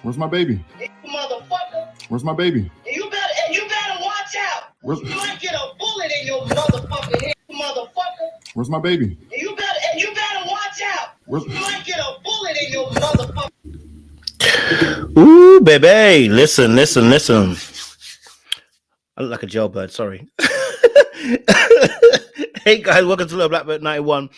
Where's my baby? Motherfucker. Where's my baby? And you better watch out. You might get a bullet in your motherfucking head, motherfucker. Where's my baby? And you better watch out. You might get a bullet in your motherfucker. Ooh, baby. Listen. I look like a jailbird, sorry. Hey guys, welcome to Little Blackbird 91.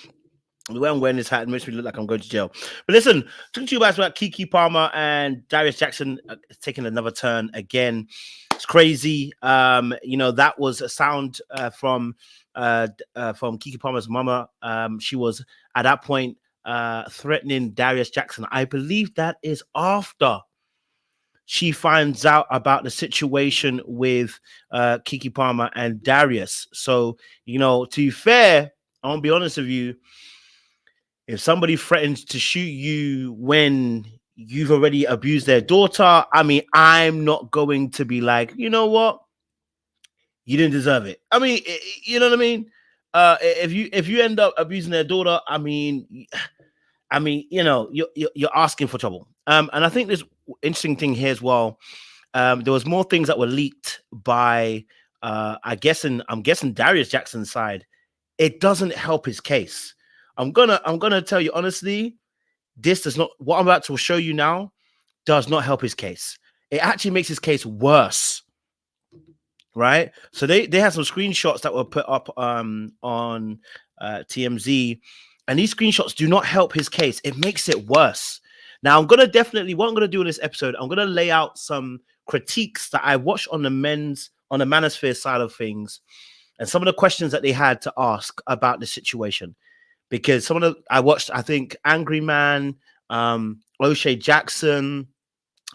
The way I'm wearing this hat makes me look like I'm going to jail. But listen, talking to you guys about Kiki Palmer and Darius Jackson taking another turn again. It's crazy. That was a sound from Kiki Palmer's mama. She was at that point threatening Darius Jackson. I believe that is after she finds out about the situation with Kiki Palmer and Darius. So, to be fair, I won't be honest with you. If somebody threatens to shoot you when you've already abused their daughter, I mean, I'm not going to be like, you know what? You didn't deserve it. I mean, you know what I mean? If you end up abusing their daughter, I mean, you're asking for trouble. And I think there's interesting thing here as well. There was more things that were leaked by, I'm guessing Darius Jackson's side. It doesn't help his case. I'm gonna tell you honestly, this does not. What I'm about to show you now does not help his case. It actually makes his case worse. Right? So they had some screenshots that were put up on TMZ, and these screenshots do not help his case. It makes it worse. Now what I'm gonna do in this episode, I'm gonna lay out some critiques that I watched on the Manosphere side of things, and some of the questions that they had to ask about the situation. Because I watched, I think, Angry Man, O'Shea Jackson,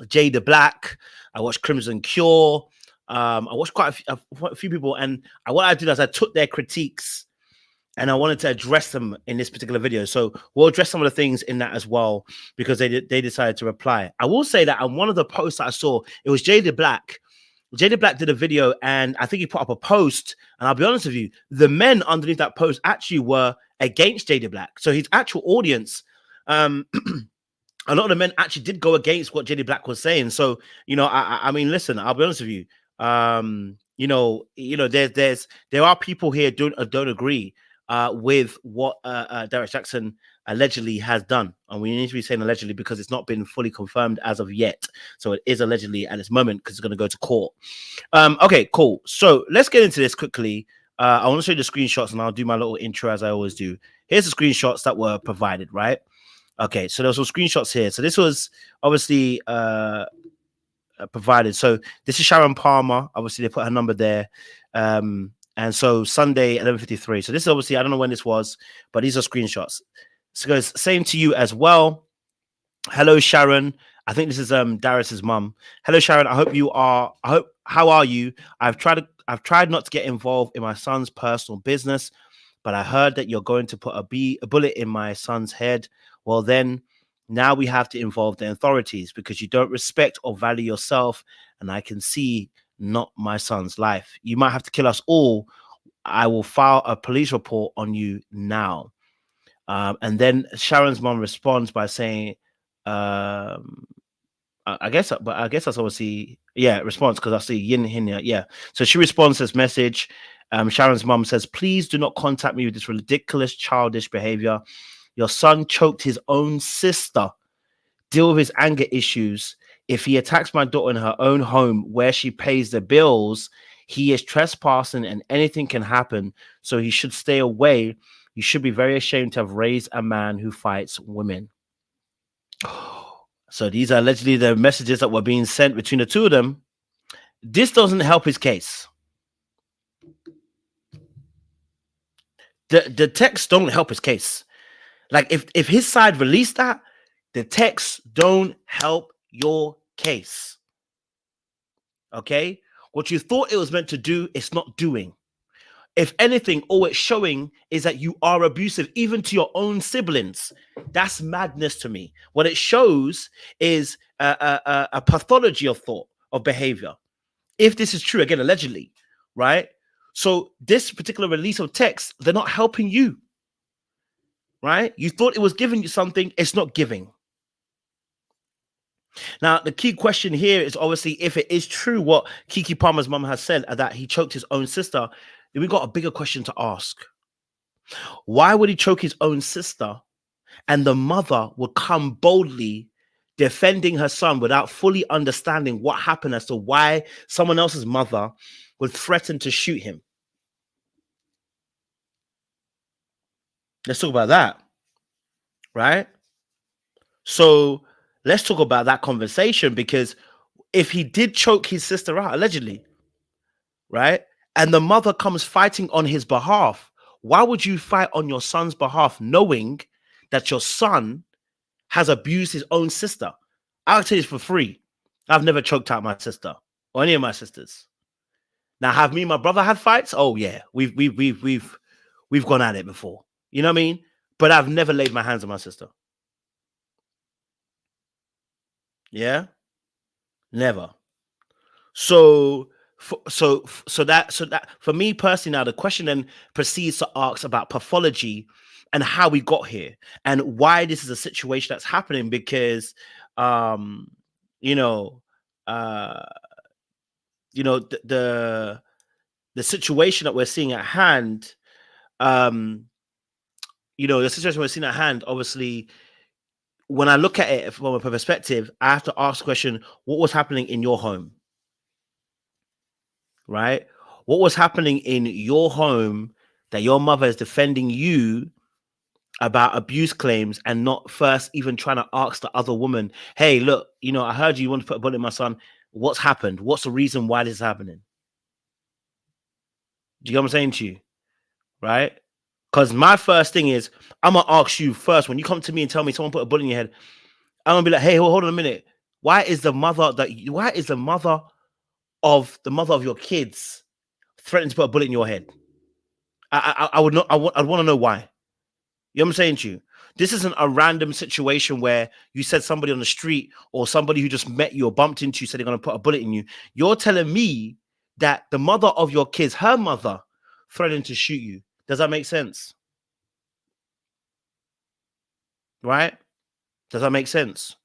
Jada Black. I watched Crimson Cure. I watched quite a few people. And what I did is I took their critiques and I wanted to address them in this particular video. So we'll address some of the things in that as well, because they decided to reply. I will say that on one of the posts that I saw, it was Jada Black. Jada Black did a video, and I think he put up a post. And I'll be honest with you, the men underneath that post actually were against Jada Black. So his actual audience, a lot of the men actually did go against what Jada Black was saying. So, I mean, listen, I'll be honest with you. There are people here don't agree. with what Darius Jackson allegedly has done. And we need to be saying allegedly because it's not been fully confirmed as of yet. So it is allegedly at this moment because it's going to go to court. Okay, cool. So let's get into this quickly. I want to show you the screenshots and I'll do my little intro as I always do. Here's the screenshots that were provided, right? Okay, so there's some screenshots here. So this was obviously provided. So this is Sharon Palmer. Obviously, they put her number there. And so Sunday, 11:53. So this is obviously, I don't know when this was, but these are screenshots. So it goes, same to you as well. Hello, Sharon. I think this is Darius's mum. Hello, Sharon. How are you? I've tried not to get involved in my son's personal business, but I heard that you're going to put a bullet in my son's head. Well, then now we have to involve the authorities because you don't respect or value yourself. And I can see not my son's life. You might have to kill us all. I will file a police report on you now. And then Sharon's mom responds by saying, I guess that's obviously, response, because I see yin here. Yeah. So she responds to this message. Sharon's mom says, please do not contact me with this ridiculous, childish behavior. Your son choked his own sister. Deal with his anger issues. If he attacks my daughter in her own home where she pays the bills, he is trespassing and anything can happen. So he should stay away. You should be very ashamed to have raised a man who fights women. So these are allegedly the messages that were being sent between the two of them. This doesn't help his case. The texts don't help his case. Like if his side released that, the texts don't help your case. Okay? What you thought it was meant to do, it's not doing. If anything, all it's showing is that you are abusive, even to your own siblings. That's madness to me. What it shows is a pathology of thought, of behavior. If this is true, again, allegedly, right? So this particular release of text, they're not helping you, right? You thought it was giving you something, it's not giving. Now, the key question here is obviously if it is true what Kiki Palmer's mom has said, that he choked his own sister, then we got a bigger question to ask. Why would he choke his own sister and the mother would come boldly defending her son without fully understanding what happened as to why someone else's mother would threaten to shoot him? Let's talk about that, right? So let's talk about that conversation, because if he did choke his sister out, allegedly, right, and the mother comes fighting on his behalf, why would you fight on your son's behalf knowing that your son has abused his own sister? I'll tell you this for free. I've never choked out my sister or any of my sisters. Now, have me and my brother had fights? Oh yeah, we've gone at it before. You know what I mean? But I've never laid my hands on my sister. Yeah, never. So that for me personally, now the question then proceeds to ask about pathology and how we got here and why this is a situation that's happening, because the situation that we're seeing at hand, obviously, when I look at it from a perspective, I have to ask the question, what was happening in your home? Right? What was happening in your home that your mother is defending you about abuse claims and not first even trying to ask the other woman, hey, look, I heard you want to put a bullet in my son. What's happened? What's the reason why this is happening? Do you know what I'm saying to you? Right? Because my first thing is, I'm going to ask you first, when you come to me and tell me someone put a bullet in your head, I'm going to be like, hey, hold on a minute. Why is the mother of your kids threatening to put a bullet in your head? I would not. I'd want to know why. You know what I'm saying to you? This isn't a random situation where you said somebody on the street or somebody who just met you or bumped into you said they're going to put a bullet in you. You're telling me that the mother of your kids, her mother, threatened to shoot you. Does that make sense? Right? Does that make sense?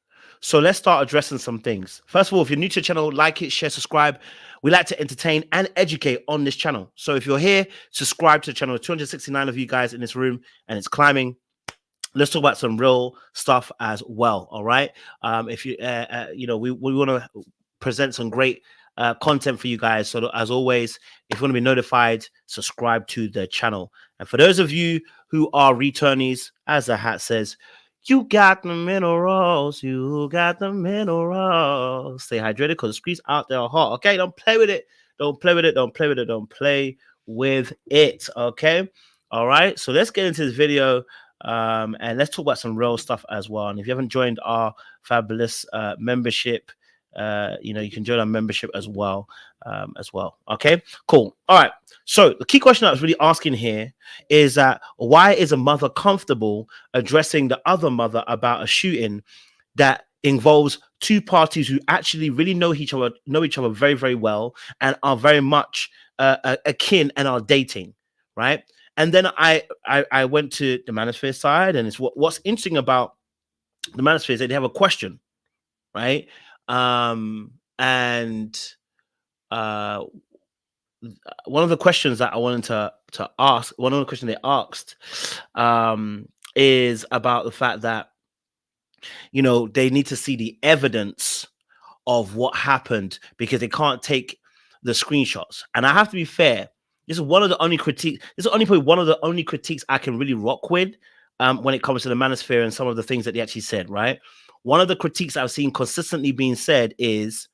So let's start addressing some things. First of all, if you're new to the channel, like it, share, subscribe. We like to entertain and educate on this channel. So if you're here, subscribe to the channel. 269 of you guys in this room, and it's climbing. Let's talk about some real stuff as well. All right. If you, we want to present some great content for you guys. So as always, if you want to be notified, subscribe to the channel. And for those of you who are returnees, as the hat says, you got the minerals. You got the minerals. Stay hydrated because the streets out there are hot. Okay, don't play with it. Don't play with it. Don't play with it. Don't play with it. Okay. All right. So let's get into this video. And let's talk about some real stuff as well. And if you haven't joined our fabulous membership, you can join our membership as well. Okay, cool. All right. So the key question I was really asking here is that why is a mother comfortable addressing the other mother about a shooting that involves two parties who actually really know each other very, very well and are very much akin and are dating, right? And then I went to the Manosphere side, and it's what's interesting about the Manosphere is that they have a question, right? One of the questions that I wanted to ask, one of the questions they asked, is about the fact that they need to see the evidence of what happened because they can't take the screenshots. And I have to be fair. This is one of the only critiques. This is probably one of the only critiques I can really rock with when it comes to the Manosphere and some of the things that they actually said, right? One of the critiques I've seen consistently being said is,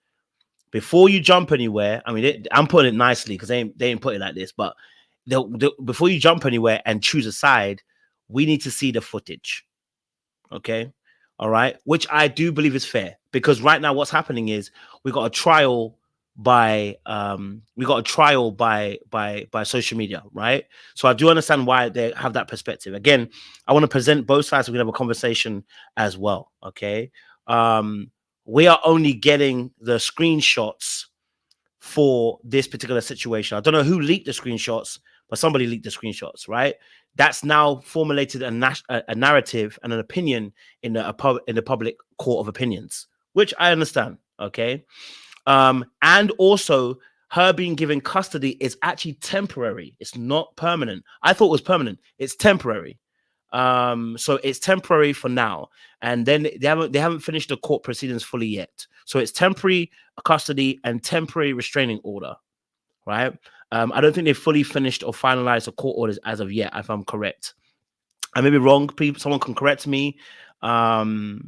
before you jump anywhere, I mean, I'm putting it nicely because they ain't put it like this, but before you jump anywhere and choose a side, we need to see the footage. Okay? All right? Which I do believe is fair, because right now what's happening is we got a trial by social media, right? So I do understand why they have that perspective. Again, I want to present both sides so we can have a conversation as well. Okay. We are only getting the screenshots for this particular situation. I don't know who leaked the screenshots, but somebody leaked the screenshots, right? That's now formulated a narrative and an opinion in the public court of opinions, which I understand. Okay. And also her being given custody is actually temporary. It's not permanent. I thought it was permanent. It's temporary. So it's temporary for now. And then they haven't finished the court proceedings fully yet. So it's temporary custody and temporary restraining order, right? I don't think they've fully finished or finalized the court orders as of yet, if I'm correct. I may be wrong. Someone can correct me. So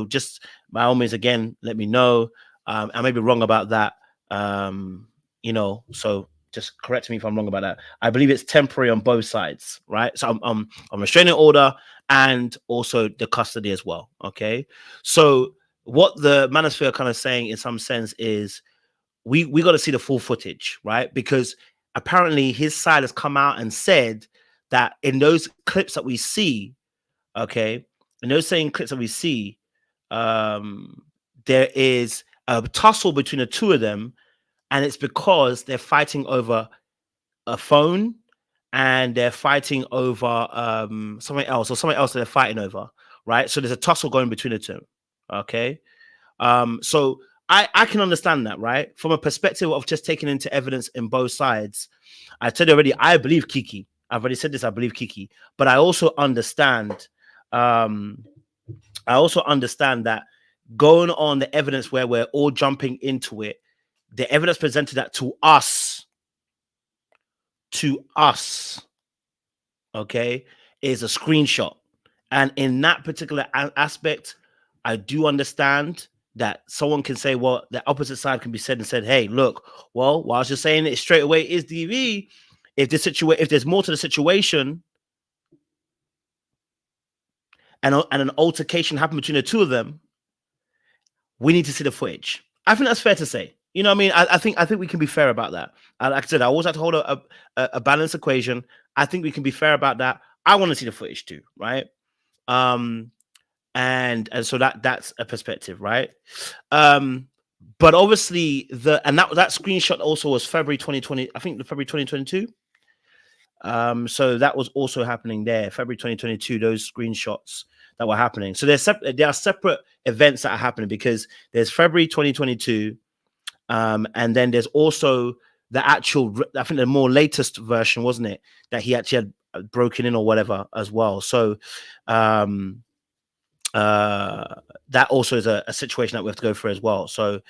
just by all means, again, let me know. I may be wrong about that. So just correct me if I'm wrong about that. I believe it's temporary on both sides, right? So I'm restraining order and also the custody as well. Okay. So what the Manosphere kind of saying in some sense is we got to see the full footage, right? Because apparently his side has come out and said that in those clips that we see, okay, in those same clips that we see, there is a tussle between the two of them, and it's because they're fighting over a phone and they're fighting over something else that they're fighting over, right? So there's a tussle going between the two, okay? So I can understand that, right? From a perspective of just taking into evidence in both sides. I said already, I believe Kiki. I've already said this, I believe Kiki. But I also understand, that going on the evidence where we're all jumping into it, the evidence presented that to us, okay, is a screenshot. And in that particular aspect, I do understand that someone can say, well, the opposite side can be said and said, hey, look, well, whilst you're saying it straight away is DV, if there's more to the situation and an altercation happened between the two of them, we need to see the footage. I think that's fair to say. You know what I mean? I think we can be fair about that. Like I said, I always have to hold a balanced equation. I think we can be fair about that. I want to see the footage too, right? And so that's a perspective, right? But obviously that screenshot also was February 2020. I think February 2022. So that was also happening there, February 2022. Those screenshots that were happening. So there are separate events that are happening, because there's February 2022, and then there's also the actual, I think the more latest version, wasn't it, that he actually had broken in or whatever as well. So that also is a situation that we have to go through as well. So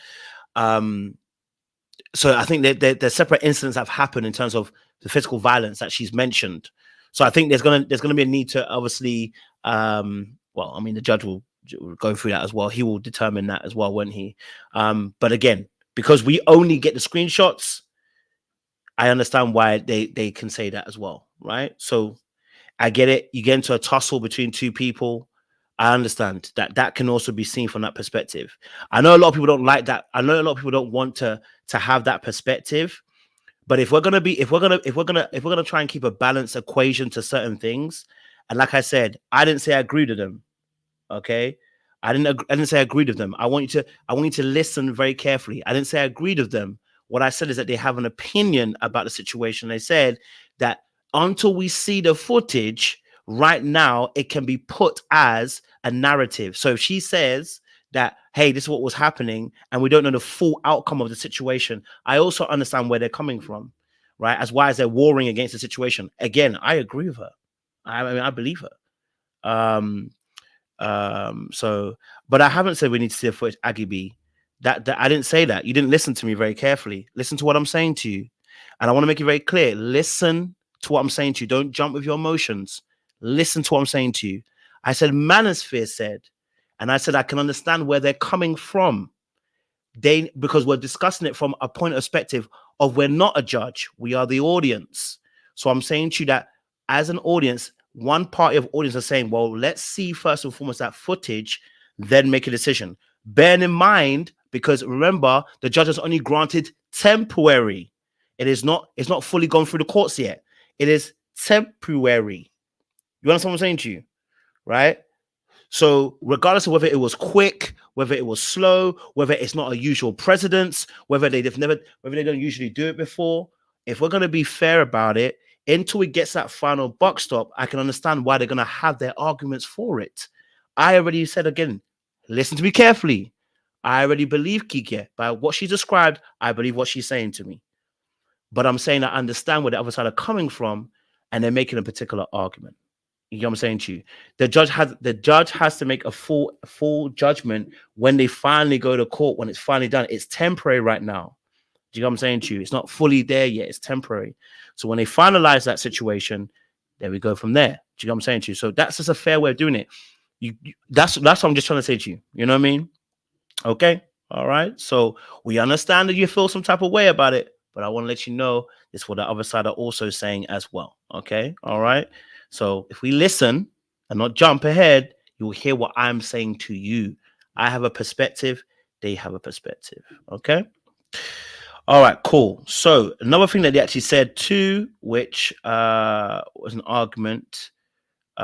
so I think that there's separate incidents that have happened in terms of the physical violence that she's mentioned. So I think there's gonna be a need to obviously, well, I mean, the judge will go through that as well. He will determine that as well, won't he? But again, because we only get the screenshots, I understand why they can say that as well, right? So I get it. You get into a tussle between two people. I understand that can also be seen from that perspective. I know a lot of people don't like that. I know a lot of people don't want to have that perspective. But if we're gonna try and keep a balanced equation to certain things, and like I said, I didn't say I agreed with them. Okay, I didn't say I agreed with them. I want you to listen very carefully. I didn't say I agreed with them. What I said is that they have an opinion about the situation. They said that until we see the footage, right now it can be put as a narrative. So if she says that, hey, this is what was happening, and we don't know the full outcome of the situation, I also understand where they're coming from, right? As why as they're warring against the situation. Again, I agree with her. I mean, I believe her. So, but I haven't said we need to see the footage, Aggie B. That I didn't say that. You didn't listen to me very carefully. Listen to what I'm saying to you. And I want to make it very clear. Listen to what I'm saying to you. Don't jump with your emotions. Listen to what I'm saying to you. I said Manosphere said, and I said I can understand where they're coming from. Because we're discussing it from a point of perspective of we're not a judge. We are the audience. So I'm saying to you that as an audience, one party of audience are saying, well, let's see first and foremost that footage, then make a decision. Bear in mind, because remember, the judge has only granted temporary. It's not fully gone through the courts yet. It is temporary. You understand what I'm saying to you? Right? So regardless of whether it was quick, whether it was slow, whether it's not a usual precedence, whether they don't usually do it before, if we're going to be fair about it, until it gets that final buck stop, I can understand why they're going to have their arguments for it. I already said again, listen to me carefully. I already believe Keke. By what she described, I believe what she's saying to me. But I'm saying I understand where the other side are coming from, and they're making a particular argument. You know what I'm saying to you? The judge has to make a full judgment when they finally go to court, when it's finally done. It's temporary right now. Do you know what I'm saying to you? It's not fully there yet. It's temporary. So when they finalize that situation, there we go from there. Do you know what I'm saying to you? So that's just a fair way of doing it. That's what I'm just trying to say to you. You know what I mean? Okay. All right. So we understand that you feel some type of way about it, but I want to let you know it's what the other side are also saying as well. Okay. All right. So if we listen and not jump ahead, you will hear what I'm saying to you. I have a perspective. They have a perspective. Okay. All right, cool. So another thing that they actually said too, which was an argument. They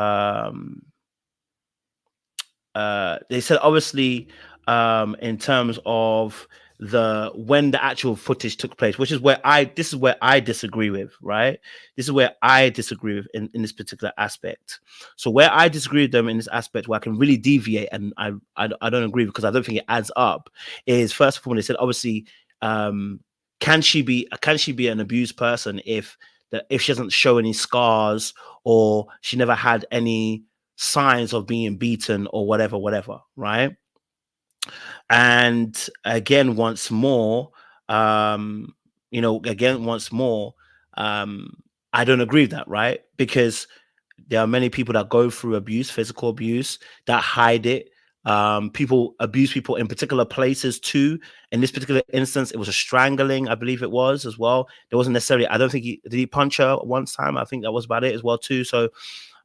said obviously in terms of when the actual footage took place, which is where this is where I disagree with, right? This is where I disagree with in this particular aspect. So where I disagree with them in this aspect, where I can really deviate and I don't agree because I don't think it adds up, is first of all, they said obviously can she be an abused person if she doesn't show any scars or she never had any signs of being beaten or whatever, right? And again, once more, I don't agree with that, right? Because there are many people that go through abuse, physical abuse, that hide it. People abuse people in particular places too. In this particular instance, it was a strangling, I believe it was as well. There wasn't necessarily, I don't think did he punch her one time? I think that was about it as well too. So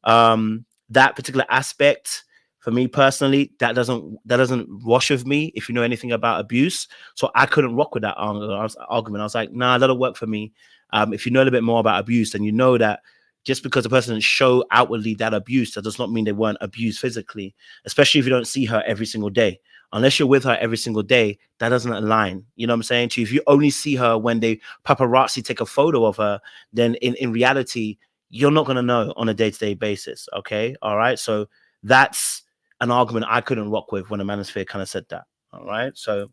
that particular aspect, for me personally, that doesn't wash with me if you know anything about abuse. So I couldn't rock with that argument. I was like, nah, that'll work for me. If you know a little bit more about abuse, then you know that just because the person didn't show outwardly that abuse, that does not mean they weren't abused physically, especially if you don't see her every single day. Unless you're with her every single day, that doesn't align. You know what I'm saying to you? If you only see her when they paparazzi take a photo of her, then in reality, you're not going to know on a day-to-day basis. Okay. All right. So that's an argument I couldn't rock with when the Manosphere kind of said that. All right. So,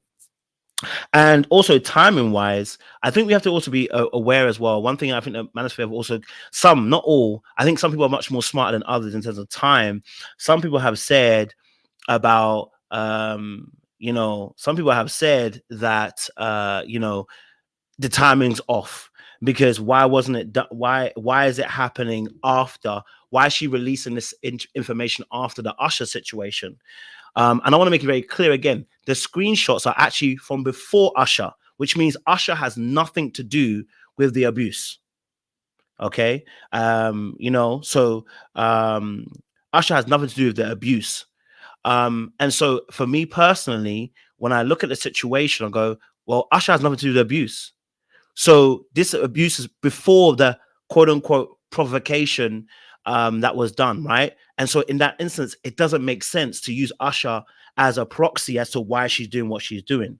and also timing wise, I think we have to also be aware as well. One thing I think that Manosphere have also, some, not all, I think some people are much more smarter than others in terms of time. Some people have said about, you know, some people have said that, you know, the timing's off, because why wasn't it done? Why is it happening after? Why is she releasing this information after the Usher situation? And I want to make it very clear again, the screenshots are actually from before Usher, which means Usher has nothing to do with the abuse. Okay. You know, so Usher has nothing to do with the abuse. And so for me personally, when I look at the situation, I go, well, Usher has nothing to do with the abuse. So this abuse is before the quote unquote provocation that was done, right? And so in that instance, it doesn't make sense to use Usher as a proxy as to why she's doing what she's doing.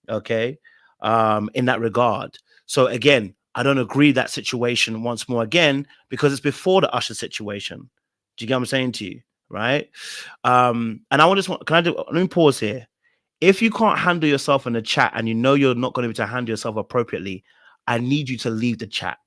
Okay. In that regard. So again, I don't agree that situation once more again, because it's before the Usher situation. Do you get what I'm saying to you? Right. And I want to, let me pause here. If you can't handle yourself in the chat and you know you're not going to be able to handle yourself appropriately, I need you to leave the chat,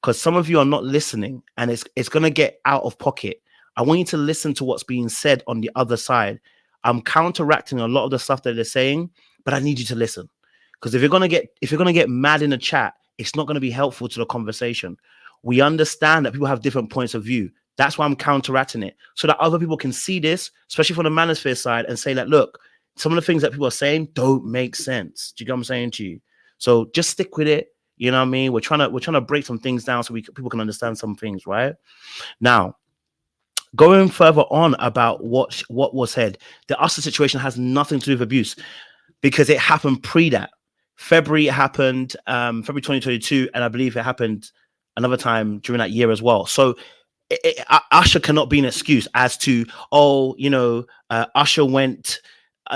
because some of you are not listening and it's going to get out of pocket. I want you to listen to what's being said on the other side. I'm counteracting a lot of the stuff that they're saying, but I need you to listen, because if you're going to get mad in the chat, it's not going to be helpful to the conversation. We understand that people have different points of view. That's why I'm counteracting it, so that other people can see this, especially from the Manosphere side, and say that, look, some of the things that people are saying don't make sense. Do you get what I'm saying to you? So just stick with it. You know what I mean? We're trying to break some things down so people can understand some things, right? Now, going further on about what was said, the Usher situation has nothing to do with abuse, because it happened pre that. February it happened, February 2022, and I believe it happened another time during that year as well. So Usher cannot be an excuse as to, oh, you know, Usher went.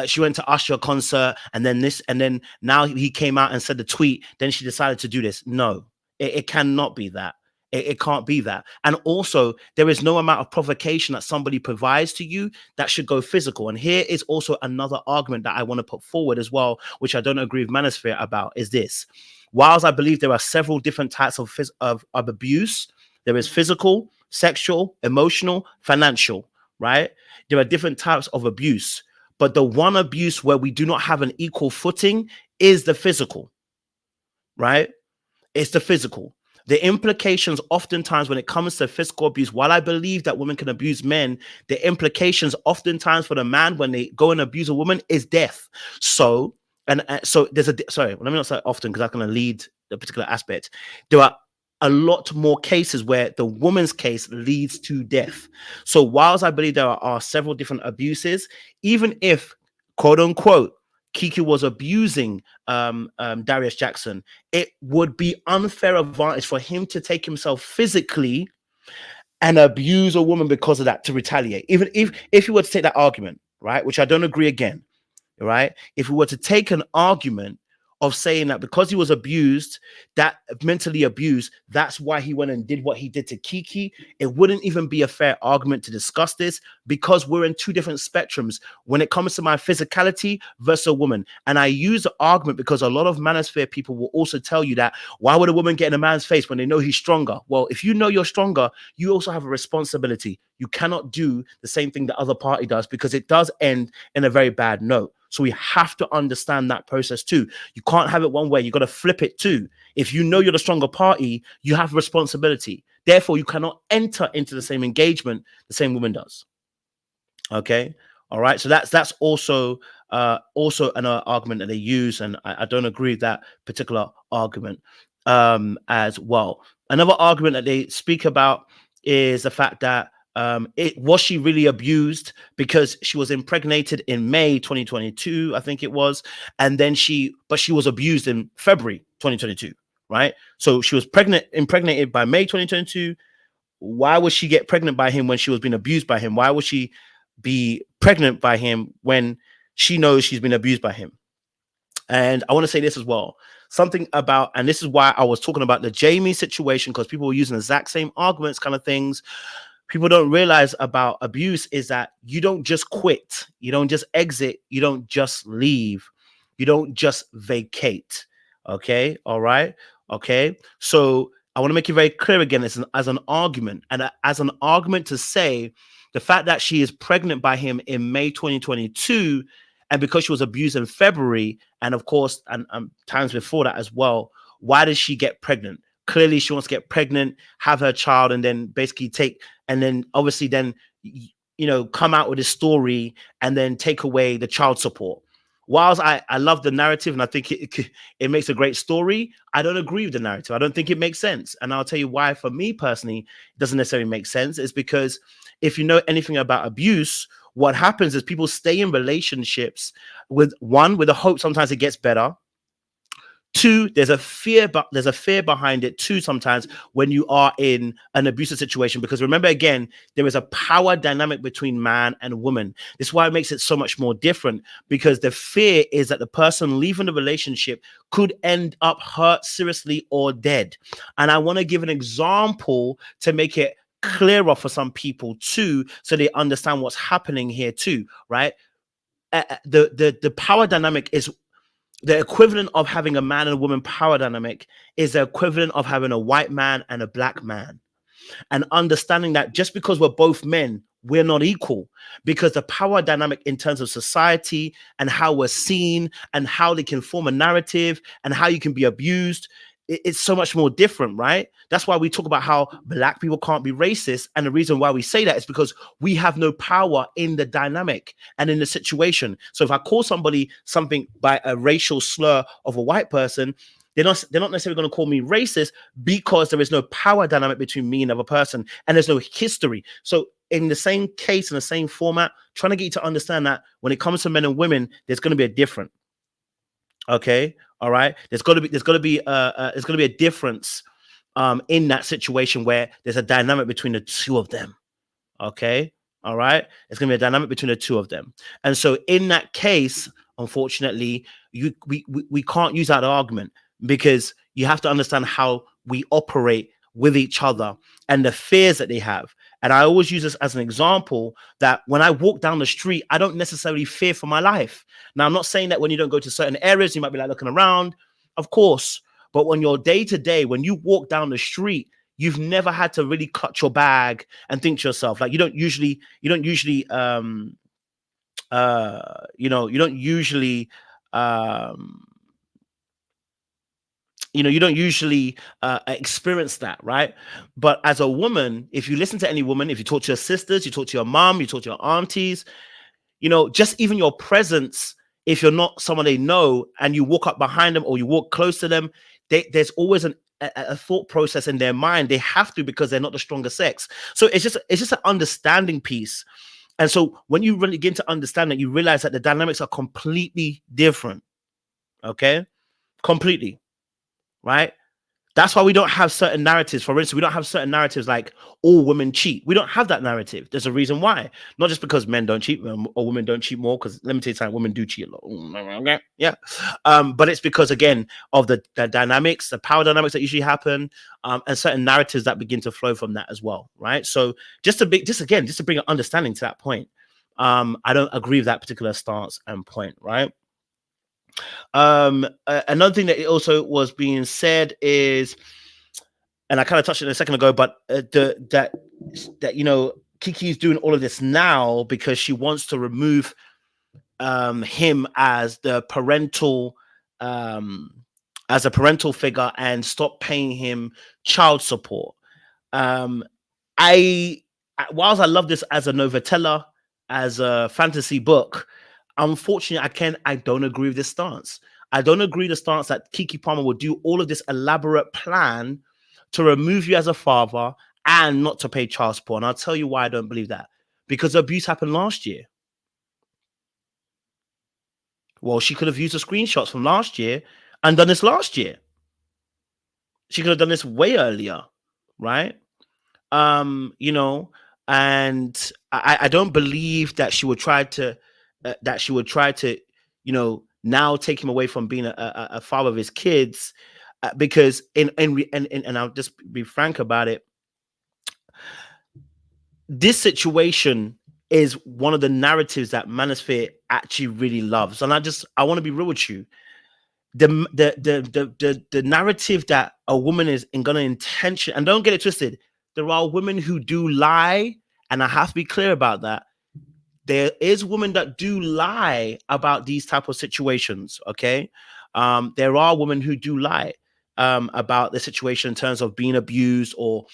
She went to Usher concert, and then this, and then now he came out and said the tweet. Then she decided to do this. No, it cannot be that. It can't be that. And also, there is no amount of provocation that somebody provides to you that should go physical. And here is also another argument that I want to put forward as well, which I don't agree with Manosphere about, is this. Whilst I believe there are several different types of abuse, there is physical, sexual, emotional, financial, right? There are different types of abuse. But the one abuse where we do not have an equal footing is the physical, right? It's the physical. The implications oftentimes when it comes to physical abuse, while I believe that women can abuse men, the implications oftentimes for the man when they go and abuse a woman is death. So, so there's sorry, let me not say often, because that's going to lead the particular aspect. There are a lot more cases where the woman's case leads to death. So whilst I believe there are several different abuses, even if, quote unquote, Kiki was abusing Darius Jackson, it would be unfair advantage for him to take himself physically and abuse a woman because of that, to retaliate. Even if you were to take that argument, right, which I don't agree again, right? If we were to take an argument of saying that because he was abused, that mentally abused, that's why he went and did what he did to Kiki, it wouldn't even be a fair argument to discuss this, because we're in two different spectrums when it comes to my physicality versus a woman. And I use the argument because a lot of Manosphere people will also tell you that, why would a woman get in a man's face when they know he's stronger? Well, if you know you're stronger, you also have a responsibility. You cannot do the same thing the other party does, because it does end in a very bad note. So we have to understand that process too. You can't have it one way. You got to flip it too. If you know you're the stronger party, you have responsibility. Therefore, you cannot enter into the same engagement the same woman does. Okay. All right. So that's also an argument that they use, and I don't agree with that particular argument as well. Another argument that they speak about is the fact that was she really abused because she was impregnated in May 2022, I think it was, and then she was abused in February 2022, right? So she was impregnated by May 2022. Why would she get pregnant by him when she was being abused by him? Why would she be pregnant by him when she knows she's been abused by him? And I want to say this as well. Something about, and this is why I was talking about the Jamie situation, because people were using the exact same arguments kind of things. people don't realize about abuse is that you don't just quit, you don't just exit, you don't just leave, you don't just vacate. Okay, all right, okay. So I want to make it very clear again, as an argument, and as an argument to say the fact that she is pregnant by him in May 2022, and because she was abused in February, and of course, and times before that as well. Why did she get pregnant? Clearly, she wants to get pregnant, have her child, and then basically and then obviously then come out with a story and then take away the child support. Whilst I love the narrative and I think it makes a great story, I don't agree with the narrative. I don't think it makes sense. And I'll tell you why. For me personally, it doesn't necessarily make sense. It's because if you know anything about abuse, what happens is people stay in relationships with the hope sometimes it gets better. Two, there's a fear behind it too sometimes when you are in an abusive situation, because remember, again, there is a power dynamic between man and woman. This is why it makes it so much more different, because the fear is that the person leaving the relationship could end up hurt seriously or dead. And I want to give an example to make it clearer for some people too, so they understand what's happening here too, right? The power dynamic is the equivalent of having a man and a woman power dynamic is the equivalent of having a white man and a black man. And understanding that just because we're both men, we're not equal, because the power dynamic in terms of society and how we're seen and how they can form a narrative and how you can be abused, it's so much more different, right? That's why we talk about how black people can't be racist. And the reason why we say that is because we have no power in the dynamic and in the situation. So if I call somebody something by a racial slur of a white person, they're not necessarily going to call me racist, because there is no power dynamic between me and another person, and there's no history. So in the same case, in the same format, trying to get you to understand that when it comes to men and women, there's going to be a difference. Okay, all right. There's got to be a difference in that situation where there's a dynamic between the two of them. Okay, all right. It's going to be a dynamic between the two of them, and so in that case, unfortunately, we can't use that argument, because you have to understand how we operate with each other and the fears that they have. And I always use this as an example that when I walk down the street, I don't necessarily fear for my life. Now, I'm not saying that when you don't go to certain areas, you might be like looking around, of course. But when you're day to day, when you walk down the street, you've never had to really clutch your bag and think to yourself, like you don't usually experience that, right? But as a woman, if you listen to any woman, if you talk to your sisters, you talk to your mom, you talk to your aunties, just even your presence, if you're not someone they know and you walk up behind them or you walk close to them, there's always a thought process in their mind. They have to, because they're not the stronger sex. So it's just an understanding piece. And so when you really begin to understand that, you realize that the dynamics are completely different. Okay, completely. Right? That's why we don't have certain narratives. For instance, we don't have certain narratives like all women cheat. We don't have that narrative. There's a reason why. Not just because men don't cheat or women don't cheat more, because let me tell you something, women do cheat a lot. Okay. Yeah. But it's because, again, of the dynamics, the power dynamics that usually happen, and certain narratives that begin to flow from that as well. Right. So just to bring an understanding to that point, I don't agree with that particular stance and point. Right. Another thing that also was being said is, and I kind of touched on it a second ago, but that Kiki's doing all of this now because she wants to remove him as the parental as a parental figure and stop paying him child support. Whilst I love this as a novella, as a fantasy book, unfortunately, I don't agree with this stance. I don't agree with the stance that Kiki Palmer would do all of this elaborate plan to remove you as a father and not to pay child support. And I'll tell you why I don't believe that. Because abuse happened last year. Well, she could have used the screenshots from last year and done this last year. She could have done this way earlier, right? And I don't believe that she would try to now take him away from being a father of his kids, because and I'll just be frank about it. this situation is one of the narratives that Manosphere actually really loves. And I want to be real with you. The narrative that a woman is gonna intention, and don't get it twisted, there are women who do lie, and I have to be clear about that. There is women that do lie about these type of situations. Okay, there are women who do lie about the situation in terms of being abused or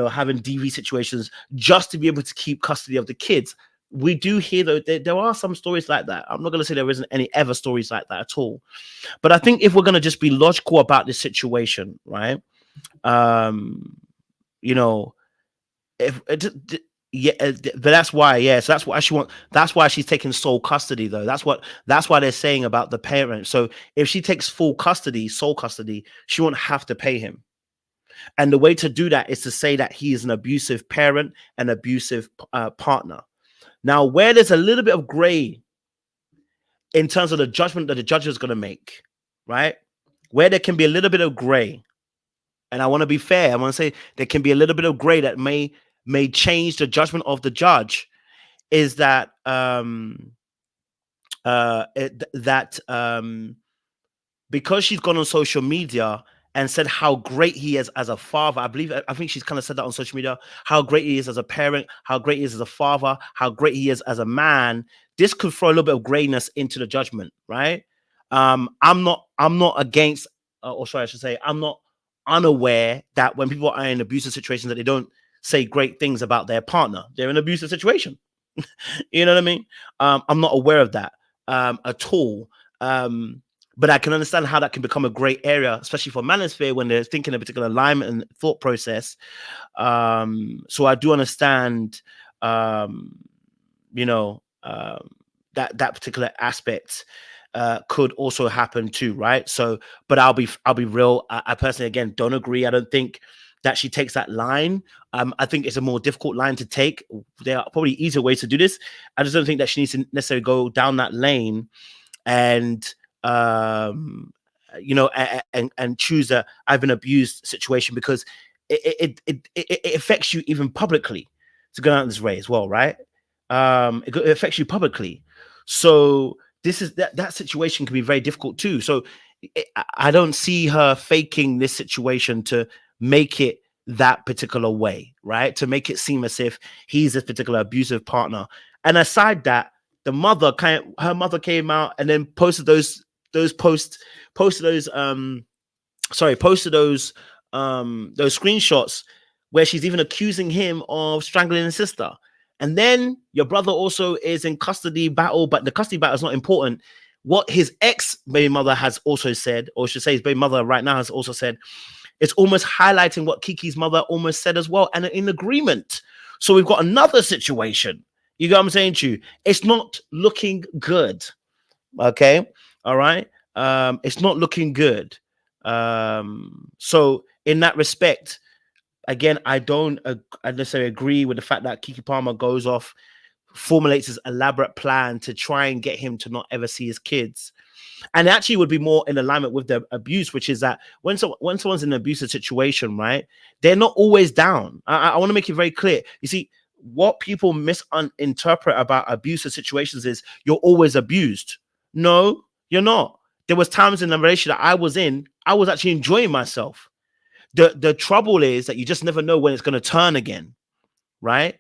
having DV situations just to be able to keep custody of the kids. We do hear though there are some stories like that. I'm not going to say there isn't any ever stories like that at all. But I think if we're going to just be logical about this situation, right? You know, if yeah, but that's why, yeah. So that's why she's taking sole custody, though. That's why they're saying about the parent. So if she takes sole custody, she won't have to pay him. And the way to do that is to say that he is an abusive parent, an abusive partner. Now, where there's a little bit of gray in terms of the judgment that the judge is going to make, right? Where there can be a little bit of gray, and I want to be fair, I want to say there can be a little bit of gray that may change the judgment of the judge, is that because she's gone on social media and said how great he is as a father. I think she's kind of said that on social media, how great he is as a parent, how great he is as a father, how great he is as a man. This could throw a little bit of grayness into the judgment, right? I'm not against, or sorry, I should say, I'm not unaware that when people are in abusive situations that they don't say great things about their partner. They're in an abusive situation. You know what I mean? I'm not aware of that at all. But I can understand how that can become a gray area, especially for Manosphere when they're thinking a particular alignment and thought process. So I do understand, that particular aspect could also happen too, right? So, but I'll be real. I personally, again, don't agree. I don't think that she takes that line. I think it's a more difficult line to take. There are probably easier ways to do this. I just don't think that she needs to necessarily go down that lane and and choose a I've been abused situation, because it affects you even publicly to go down this way as well, right? It affects you publicly. So this is that situation can be very difficult too. So I don't see her faking this situation to make it that particular way, right? To make it seem as if he's a particular abusive partner. And aside that, her mother came out and then posted those screenshots where she's even accusing him of strangling his sister. And then your brother also is in custody battle, but the custody battle is not important. What his ex baby mother has also said, or should say his baby mother right now has also said, it's almost highlighting what Kiki's mother almost said as well, and in agreement. So we've got another situation. You get what I'm saying to you? It's not looking good. Okay. All right. It's not looking good. So in that respect, again, I don't necessarily agree with the fact that Kiki Palmer goes off, formulates his elaborate plan to try and get him to not ever see his kids. And actually would be more in alignment with the abuse, which is that when someone's in an abusive situation, right, they're not always down. I want to make it very clear. You see, what people misinterpret about abusive situations is you're always abused. No, you're not. There was times in the relationship that I was in, I was actually enjoying myself. The trouble is that you just never know when it's going to turn again, right?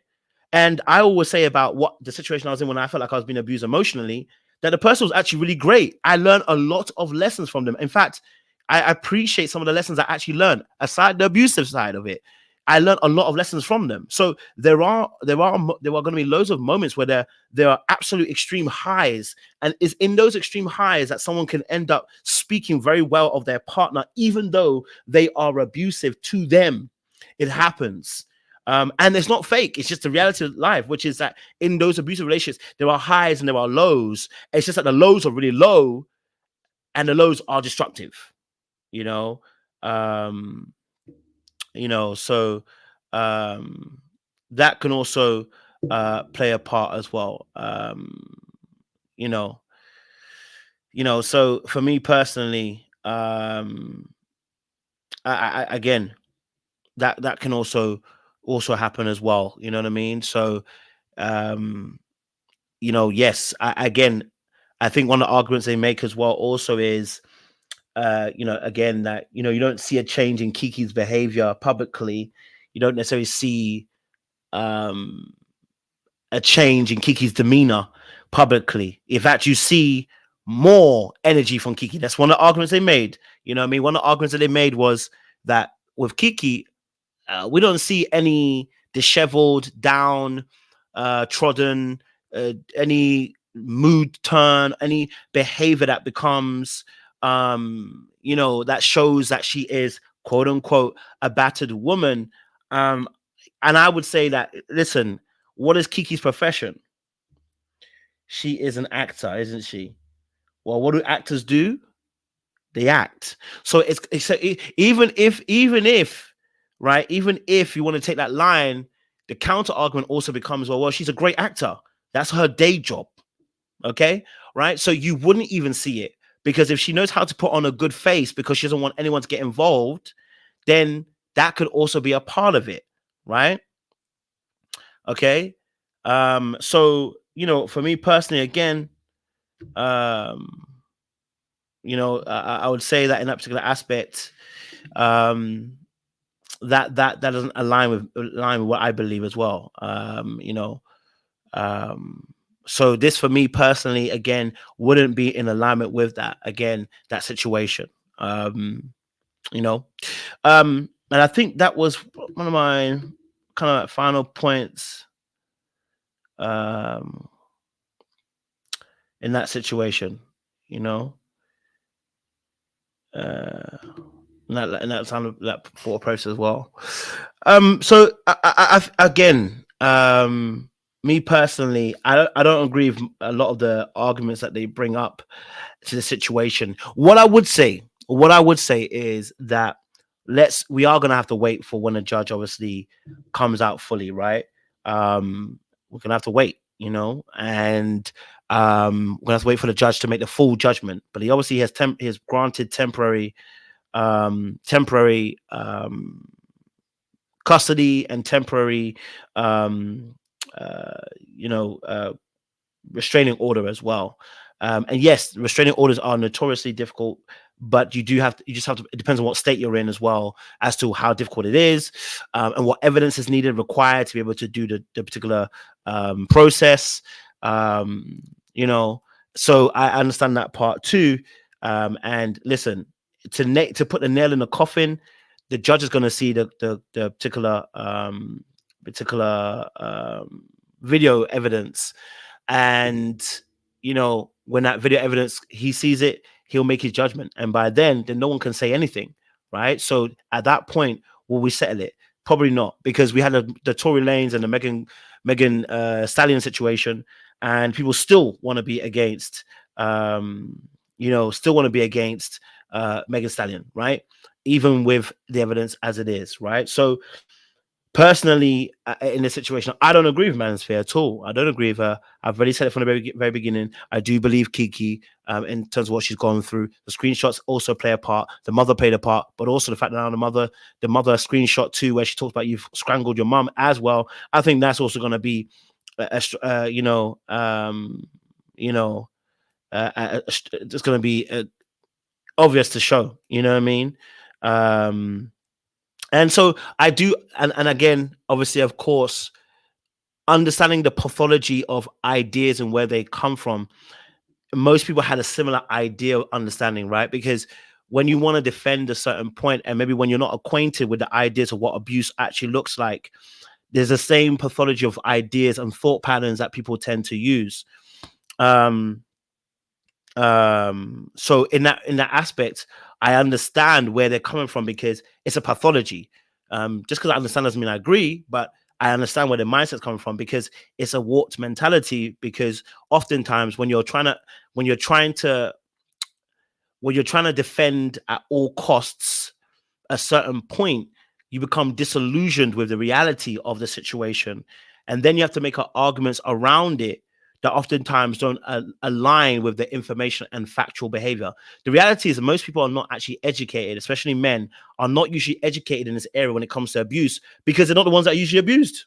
And I always say about what the situation I was in when I felt like I was being abused emotionally, that the person was actually really great. I learned a lot of lessons from them. In fact, I appreciate some of the lessons I actually learned, aside the abusive side of it. I learned a lot of lessons from them. So there are going to be loads of moments where there are absolute extreme highs, and it's in those extreme highs that someone can end up speaking very well of their partner, even though they are abusive to them. It happens. And it's not fake. It's just the reality of life, which is that in those abusive relationships, there are highs and there are lows. It's just that the lows are really low and the lows are destructive, so that can also play a part as well. So for me personally, I again, that can also also happen as well. You know what I mean? So, you know, yes, again, I think one of the arguments they make as well also is, you know, again, that, you know, you don't see a change in Kiki's behavior publicly. You don't necessarily see um, a change in Kiki's demeanor publicly. In fact, you see more energy from Kiki. That's one of the arguments they made. You know what I mean? One of the arguments that they made was that with Kiki, we don't see any disheveled, down, trodden, any mood turn, any behavior that becomes, you know, that shows that she is quote unquote a battered woman. Um, and I would say that, listen, what is Kiki's profession? She is an actor, isn't she? Well, what do actors do? They act. So even if right, even if you want to take that line, the counter argument also becomes, well, she's a great actor. That's her day job. Okay, right. So you wouldn't even see it, because if she knows how to put on a good face because she doesn't want anyone to get involved, then that could also be a part of it, right? Okay. So, you know, for me personally, again, you know, I would say that in that particular aspect, that doesn't align with what I believe as well. You know, so this for me personally, again, wouldn't be in alignment with that. Again, that situation. You know, and I think that was one of my kind of final points. In that situation, you know, in that time of that thought process as well. So I again, me personally, I don't agree with a lot of the arguments that they bring up to the situation. What I would say is that we are gonna have to wait for when the judge obviously comes out fully, right? We're gonna have to wait, you know, and we're gonna have to wait for the judge to make the full judgment. But he obviously has granted temporary custody and temporary you know, restraining order as well. And yes, restraining orders are notoriously difficult, but you just have to, it depends on what state you're in as well as to how difficult it is, and what evidence is needed, required to be able to do the particular process. You know, so I understand that part too. And listen, to put the nail in the coffin, the judge is going to see the particular video evidence, and you know, when that video evidence, he sees it, he'll make his judgment, and by then no one can say anything, right? So at that point, will we settle it? Probably not, because we had the Tory Lanez and the Megan Stallion situation, and people still want to be against you know, still want to be against Megan Stallion, right? Even with the evidence as it is, right? So personally, in this situation, I don't agree with Manosphere at all. I don't agree with her. I've already said it from the very beginning. I do believe Kiki, in terms of what she's gone through. The screenshots also play a part. The mother played a part, but also the fact that now the mother screenshot too, where she talks about you've strangled your mum as well. I think that's also going to be, you know, it's going to be obvious to show. You know what I mean? And so I do, and again, obviously, of course, understanding the pathology of ideas and where they come from, most people had a similar idea of understanding, right? Because when you want to defend a certain point, and maybe when you're not acquainted with the ideas of what abuse actually looks like, there's the same pathology of ideas and thought patterns that people tend to use. So in that aspect, I understand where they're coming from, because it's a pathology. Just because I understand doesn't mean I agree, but I understand where the mindset's coming from, because it's a warped mentality. Because oftentimes when you're trying to defend at all costs a certain point, you become disillusioned with the reality of the situation, and then you have to make arguments around it that oftentimes don't align with the information and factual behavior. The reality is that most people are not actually educated, especially men, are not usually educated in this area when it comes to abuse, because they're not the ones that are usually abused.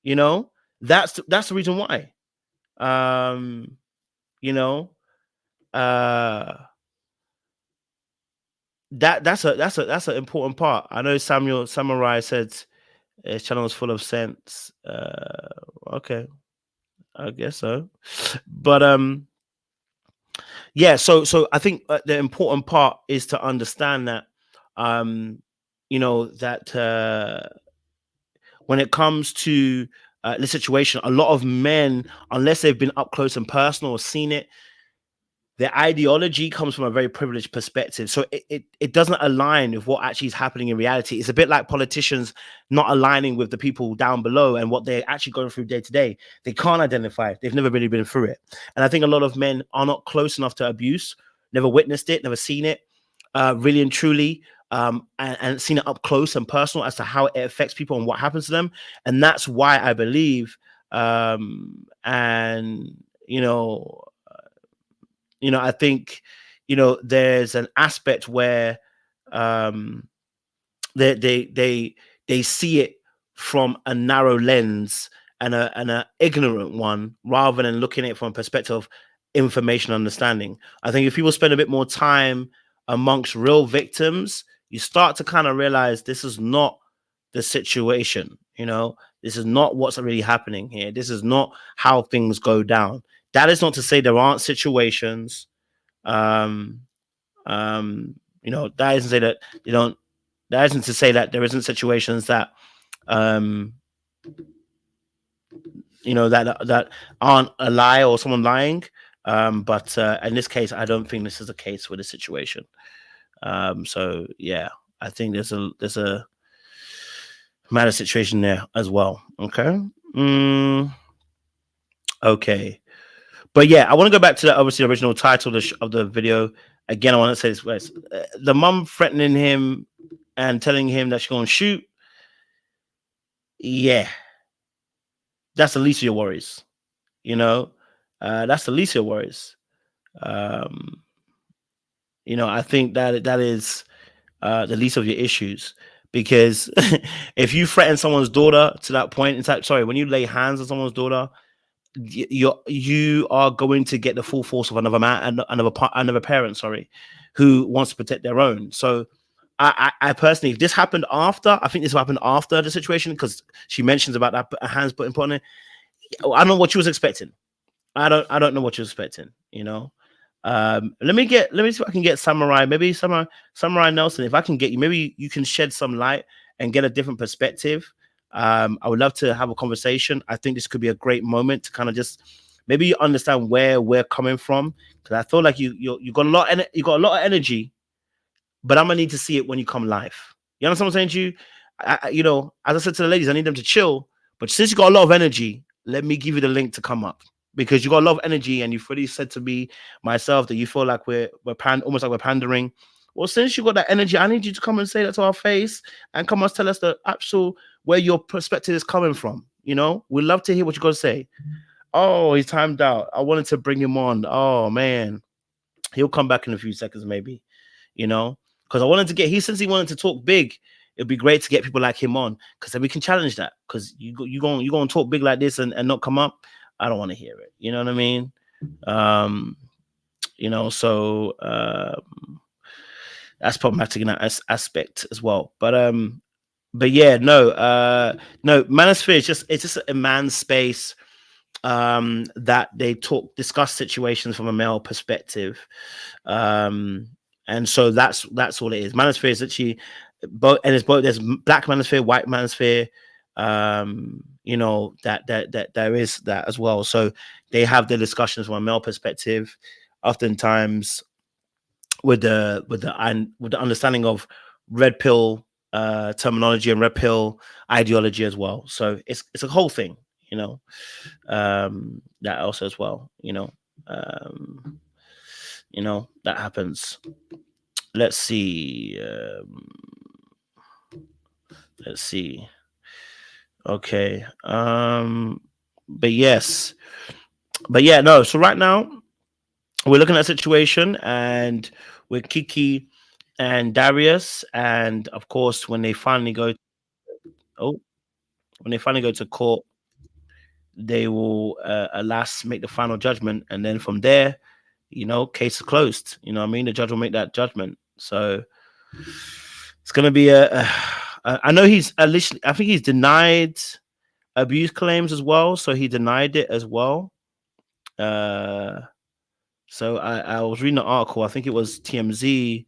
You know, that's the reason why. You know, that's an important part. I know Samuel Samurai said his channel is full of sense. Okay, I guess so. But yeah, so I think the important part is to understand that you know, that when it comes to the situation, a lot of men, unless they've been up close and personal or seen it, their ideology comes from a very privileged perspective. So it doesn't align with what actually is happening in reality. It's a bit like politicians not aligning with the people down below and what they're actually going through day to day. They can't identify. They've never really been through it. And I think a lot of men are not close enough to abuse, never witnessed it, never seen it, really and truly, and seen it up close and personal as to how it affects people and what happens to them. And that's why I believe, and, I think, there's an aspect where they see it from a narrow lens and a ignorant one, rather than looking at it from a perspective of information understanding. I think if people spend a bit more time amongst real victims, you start to kind of realize this is not the situation. This is not what's really happening here. This is not how things go down. That is not to say there aren't situations. That isn't to say that you don't. That isn't to say that there isn't situations that, that aren't a lie or someone lying. But in this case, I don't think this is the case with the situation. So yeah, I think there's a matter situation there as well. Okay. Okay. But yeah, I want to go back to the obviously original title of the video. Again, I want to say this: the mum threatening him and telling him that she's going to shoot. Yeah, that's the least of your worries. That's the least of your worries. I think that is the least of your issues, because if you threaten someone's daughter to that point, in fact, sorry, when you lay hands on someone's daughter, you are going to get the full force of another man and another parent, sorry, who wants to protect their own. So I personally, if this happened after, I think this happened after the situation, because she mentions about that hands put on it. I don't know what she was expecting. I don't know what you're expecting. Let me see if I can get Samurai. Maybe Samurai Nelson. If I can get you, maybe you can shed some light and get a different perspective. I would love to have a conversation. I think this could be a great moment to kind of just maybe you understand where we're coming from, because I feel like you got a lot of energy, but I'm gonna need to see it when you come live. You understand what I'm saying to you? As I said to the ladies, I need them to chill. But since you got a lot of energy, let me give you the link to come up, because you got a lot of energy and you've already said to me myself that you feel like we're almost like we're pandering. Well, since you got that energy, I need you to come and say that to our face and come and tell us the actual where your perspective is coming from. We'd love to hear what you got to say. Oh, he's timed out. I wanted to bring him on. Oh man, he'll come back in a few seconds, maybe. Because I wanted to get since he wanted to talk big, it'd be great to get people like him on, because then we can challenge that. Because you going to talk big like this and not come up. I don't want to hear it. You know what I mean? So that's problematic in that aspect as well. But yeah, no, Manosphere is just a man's space that they discuss situations from a male perspective. And so that's all it is. Manosphere is actually both, and it's both. There's black manosphere, white manosphere. That there is that as well. So they have the discussions from a male perspective, oftentimes with the understanding of red pill terminology and red pill ideology as well. So it's a whole thing, that also as well, that happens. Let's see. Okay. But yes. But yeah, no. So right now we're looking at a situation, and with Kiki and Darius, and of course when they finally go, to court, they will alas make the final judgment, and then from there, case is closed. You know what I mean? The judge will make that judgment. So it's gonna be I know he's at least, I think he's denied abuse claims as well. So he denied it as well. So I was reading an article, I think it was TMZ,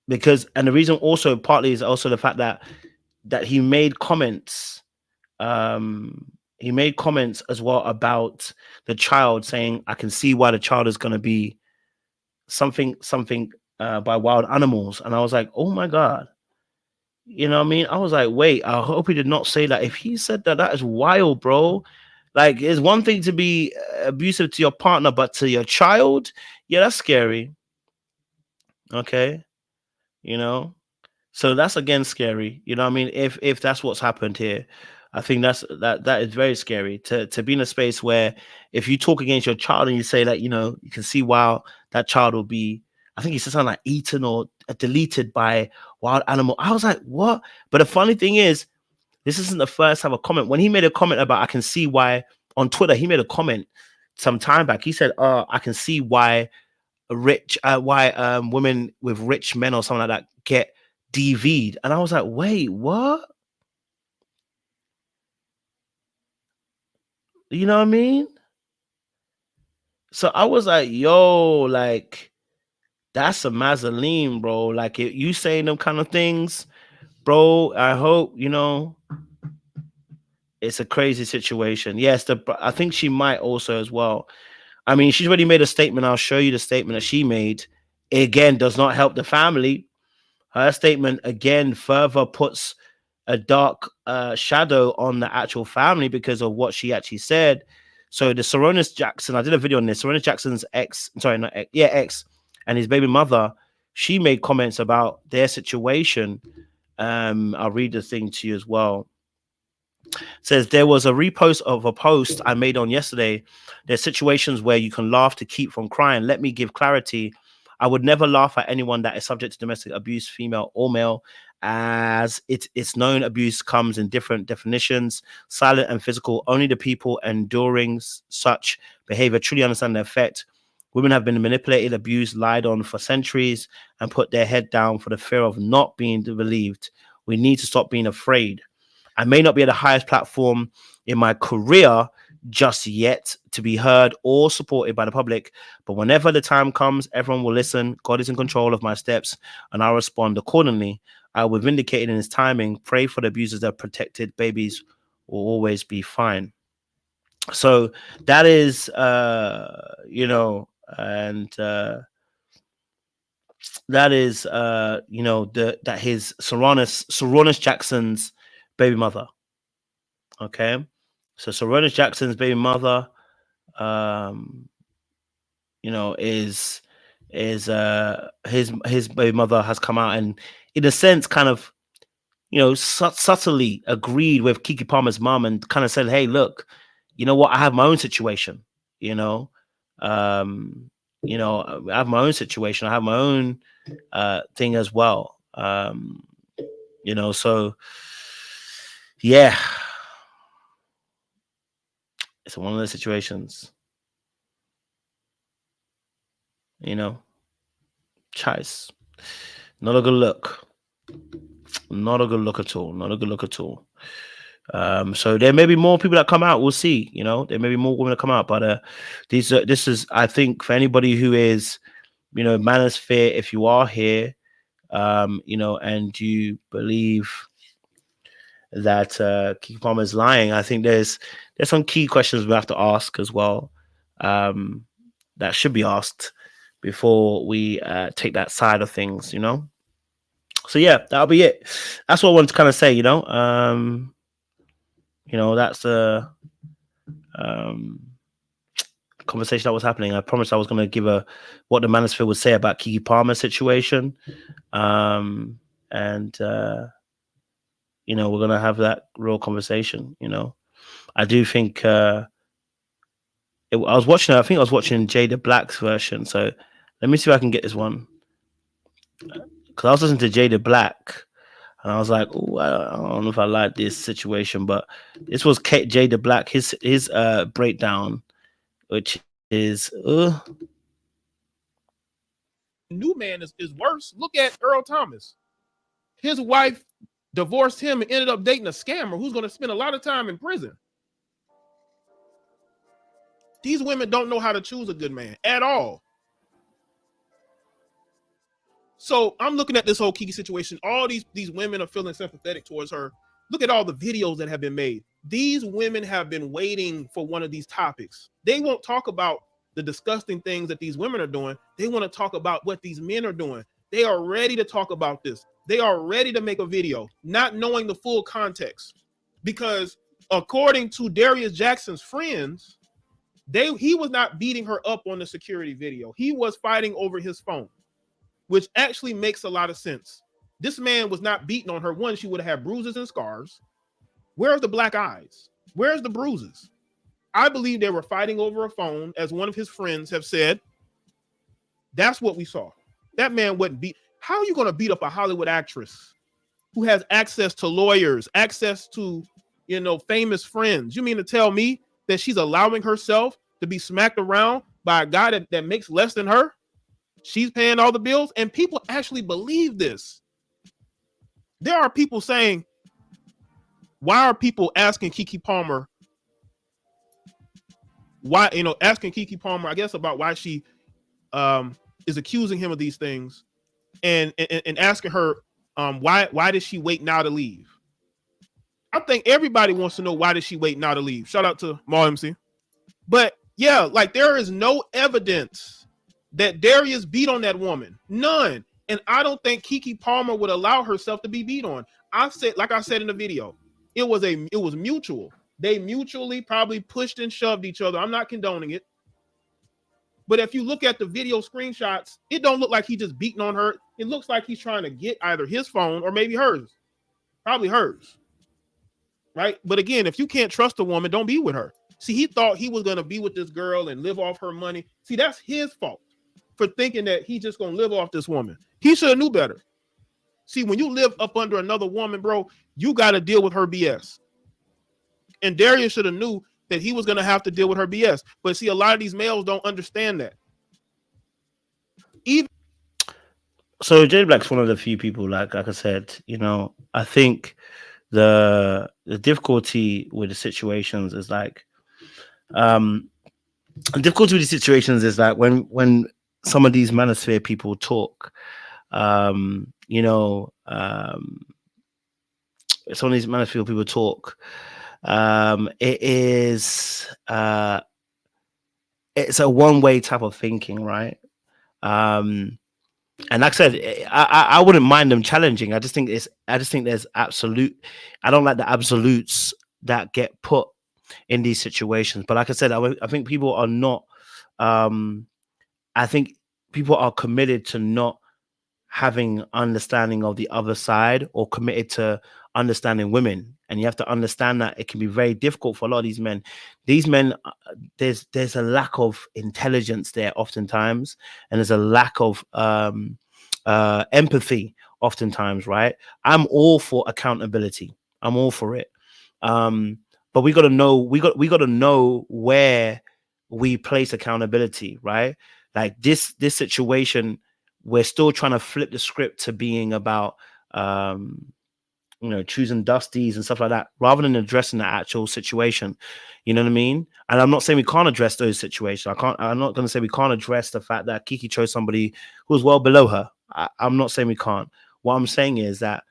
because, and the reason also partly is also the fact that he made comments. He made comments as well about the child, saying, "I can see why the child is going to be something by wild animals." And I was like, "Oh my God." You know what I mean? I was like, wait, I hope he did not say that. If he said that, that is wild, bro. Like, it's one thing to be abusive to your partner, but to your child, yeah, that's scary. Okay. So that's again scary. You know what I mean? If that's what's happened here, I think that is very scary to be in a space where if you talk against your child and you say that, you can see why that child will be, I think he said something like eaten or deleted by wild animal. I was like, what? But the funny thing is, this isn't the first time a comment. When he made a comment about, I can see why, on Twitter, he made a comment some time back. He said, I can see why women with rich men or something like that get DV'd. And I was like, wait, what? You know what I mean? So I was like, yo, like, that's a mazzoline, bro. Like, you saying them kind of things, bro, I hope, it's a crazy situation. Yes, I think she might also as well. I mean, she's already made a statement. I'll show you the statement that she made. It, again, does not help the family. Her statement, again, further puts a dark shadow on the actual family because of what she actually said. So the Saronis Jackson, I did a video on this. Saronis Jackson's ex, and his baby mother, she made comments about their situation. I'll read the thing to you as well. It says, there was a repost of a post I made on yesterday. There's situations where you can laugh to keep from crying. Let me give clarity. I would never laugh at anyone that is subject to domestic abuse, female or male, as it's known abuse comes in different definitions, silent and physical. Only the people enduring such behavior truly understand the effect. Women have been manipulated, abused, lied on for centuries, and put their head down for the fear of not being believed. We need to stop being afraid. I may not be at the highest platform in my career just yet to be heard or supported by the public, but whenever the time comes, everyone will listen. God is in control of my steps, and I'll respond accordingly. I will vindicate in his timing. Pray for the abusers that are protected. Babies will always be fine. So that is, and that is, that his Saronis Jackson's baby mother. Okay, so Saronis Jackson's baby mother, is his baby mother has come out and, in a sense, kind of, subtly agreed with Kiki Palmer's mom and kind of said, "Hey, look, you know what? I have my own situation. I have my own situation. I have my own thing as well. So yeah, it's one of those situations. Chase, not a good look. Not a good look at all. Not a good look at all. So there may be more people that come out. We'll see. There may be more women that come out, but this is, I think, for anybody who is, Manosphere, if you are here, and you believe that Kiki Palmer is lying, I think there's some key questions we have to ask as well, that should be asked before we take that side of things. So yeah, that'll be it. That's what I wanted to kind of say. That's the conversation that was happening. I promised I was going to give what the Manosphere would say about Kiki Palmer's situation, and we're going to have that real conversation. I do think I was watching. I think I was watching Jada Black's version. So let me see if I can get this one, because I was listening to Jada Black. And I was like, oh, I don't know if I like this situation, but this was Jada Black, his breakdown, which is New man is worse. Look at Earl Thomas. His wife divorced him and ended up dating a scammer who's going to spend a lot of time in prison. These women don't know how to choose a good man at all. So I'm looking at this whole Kiki situation. All these women are feeling sympathetic towards her. Look at all the videos that have been made. These women have been waiting for one of these topics. They won't talk about the disgusting things that these women are doing. They want to talk about what these men are doing. They are ready to talk about this. They are ready to make a video, not knowing the full context. Because according to Darius Jackson's friends, he was not beating her up on the security video. He was fighting over his phone, which actually makes a lot of sense. This man was not beating on her. One, she would have had bruises and scars. Where's the black eyes? Where's the bruises? I believe they were fighting over a phone, as one of his friends have said. That's what we saw. That man wasn't beat. How are you going to beat up a Hollywood actress who has access to lawyers, access to, famous friends? You mean to tell me that she's allowing herself to be smacked around by a guy that makes less than her? She's paying all the bills, and people actually believe this. There are people saying, why are people asking Kiki Palmer, asking Kiki Palmer, I guess, about why she is accusing him of these things, and asking her, why did she wait now to leave? I think everybody wants to know, why did she wait now to leave? Shout out to Ma MC. But yeah, like, there is no evidence that Darius beat on that woman. None. And I don't think Kiki Palmer would allow herself to be beat on. Like I said in the video, it was mutual. They mutually probably pushed and shoved each other. I'm not condoning it. But if you look at the video screenshots, it don't look like he just beating on her. It looks like he's trying to get either his phone or maybe hers. Probably hers. Right? But again, if you can't trust a woman, don't be with her. See, he thought he was going to be with this girl and live off her money. See, that's his fault for thinking that he's just going to live off this woman. He should have knew better. See, when you live up under another woman, bro, you got to deal with her BS. And Darius should have knew that he was going to have to deal with her BS. But see, a lot of these males don't understand that. So Jay Black's one of the few people, like I said, I think the difficulty with the situations is like, the difficulty with the situations is like when some of these Manosphere people talk, some of these Manosphere people talk, it's a one-way type of thinking, right? And like I said, I wouldn't mind them challenging. I just think there's absolute. I don't like the absolutes that get put in these situations. But like I said, I think people are not. I think people are committed to not having understanding of the other side, or committed to understanding women. And you have to understand that it can be very difficult for a lot of these men. These men, there's a lack of intelligence there oftentimes, and there's a lack of empathy oftentimes, right? I'm all for accountability. I'm all for it. But we got to know where we place accountability, right? Like this situation, we're still trying to flip the script to being about choosing dusties and stuff like that, rather than addressing the actual situation. You know what I mean? And I'm not saying we can't address those situations. I'm not going to say we can't address the fact that Kiki chose somebody who was well below her. I'm not saying we can't. What I'm saying is that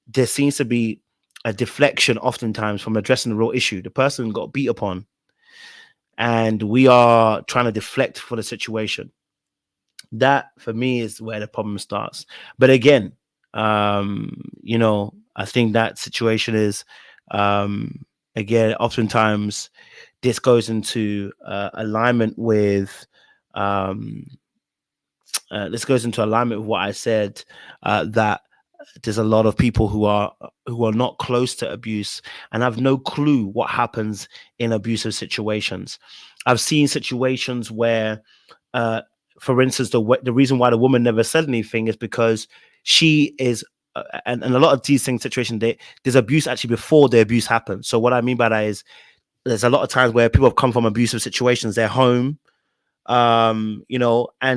there seems to be a deflection oftentimes from addressing the real issue. The person got beat upon, and we are trying to deflect for the situation. That, for me, is where the problem starts. But again, I think that situation is, again, oftentimes this goes into alignment with what I said, that there's a lot of people who are not close to abuse and have no clue what happens in abusive situations. I've seen situations where, for instance, the reason why the woman never said anything is because she is, and a lot of these things situations, there's abuse actually before the abuse happens. So what I mean by that is, there's a lot of times where people have come from abusive situations, they're home, and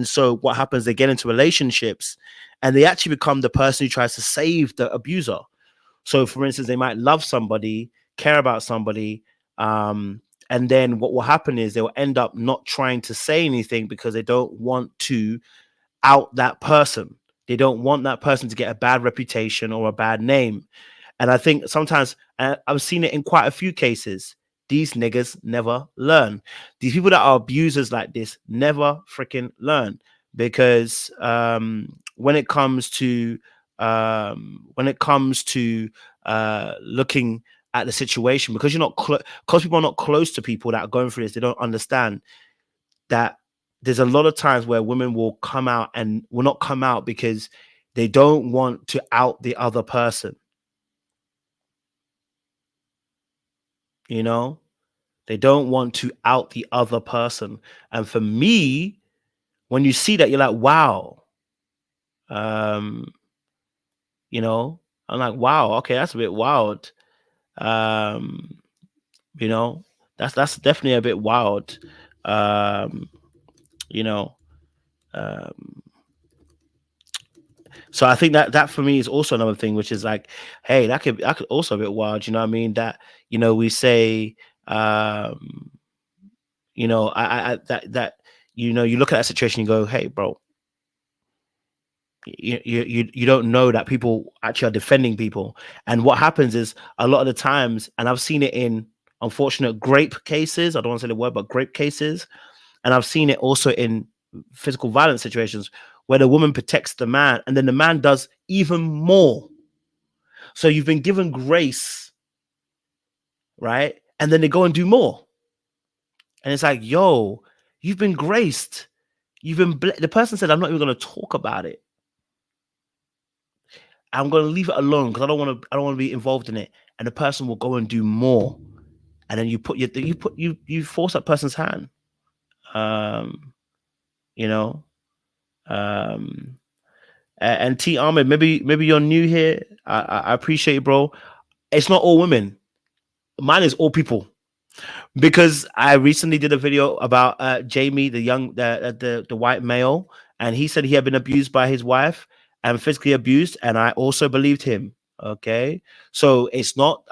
so what happens, they get into relationships and they actually become the person who tries to save the abuser. So for instance, they might love somebody, care about somebody, and then what will happen is they will end up not trying to say anything because they don't want to out that person. They don't want that person to get a bad reputation or a bad name. And I think sometimes, I've seen it in quite a few cases, these niggas never learn. These people that are abusers like this never freaking learn, because when it comes to looking at the situation, because you're not because people are not close to people that are going through this, they don't understand that there's a lot of times where women will come out and will not come out because they don't want to out the other person. They don't want to out the other person. And for me, when you see that, you're like, wow. I'm like, wow, okay, that's a bit wild. That's definitely a bit wild. So I think that for me is also another thing, which is like, hey, that could also a bit wild. You know what I mean? That, we say, you look at that situation, you go, hey, bro, you don't know that people actually are defending people. And what happens is, a lot of the times, and I've seen it in unfortunate grape cases, I don't want to say the word, but grape cases, and I've seen it also in physical violence situations where the woman protects the man and then the man does even more. So you've been given grace, right? And then they go and do more. And it's like, yo, you've been graced. The person said, I'm not even going to talk about it. I'm going to leave it alone because I don't want to be involved in it. And the person will go and do more. And then you force that person's hand. And T Ahmed, maybe you're new here. I appreciate it, bro. It's not all women. Mine is all people. Because I recently did a video about Jamie, the white male, and he said he had been abused by his wife and physically abused, and I also believed him. Okay, so it's not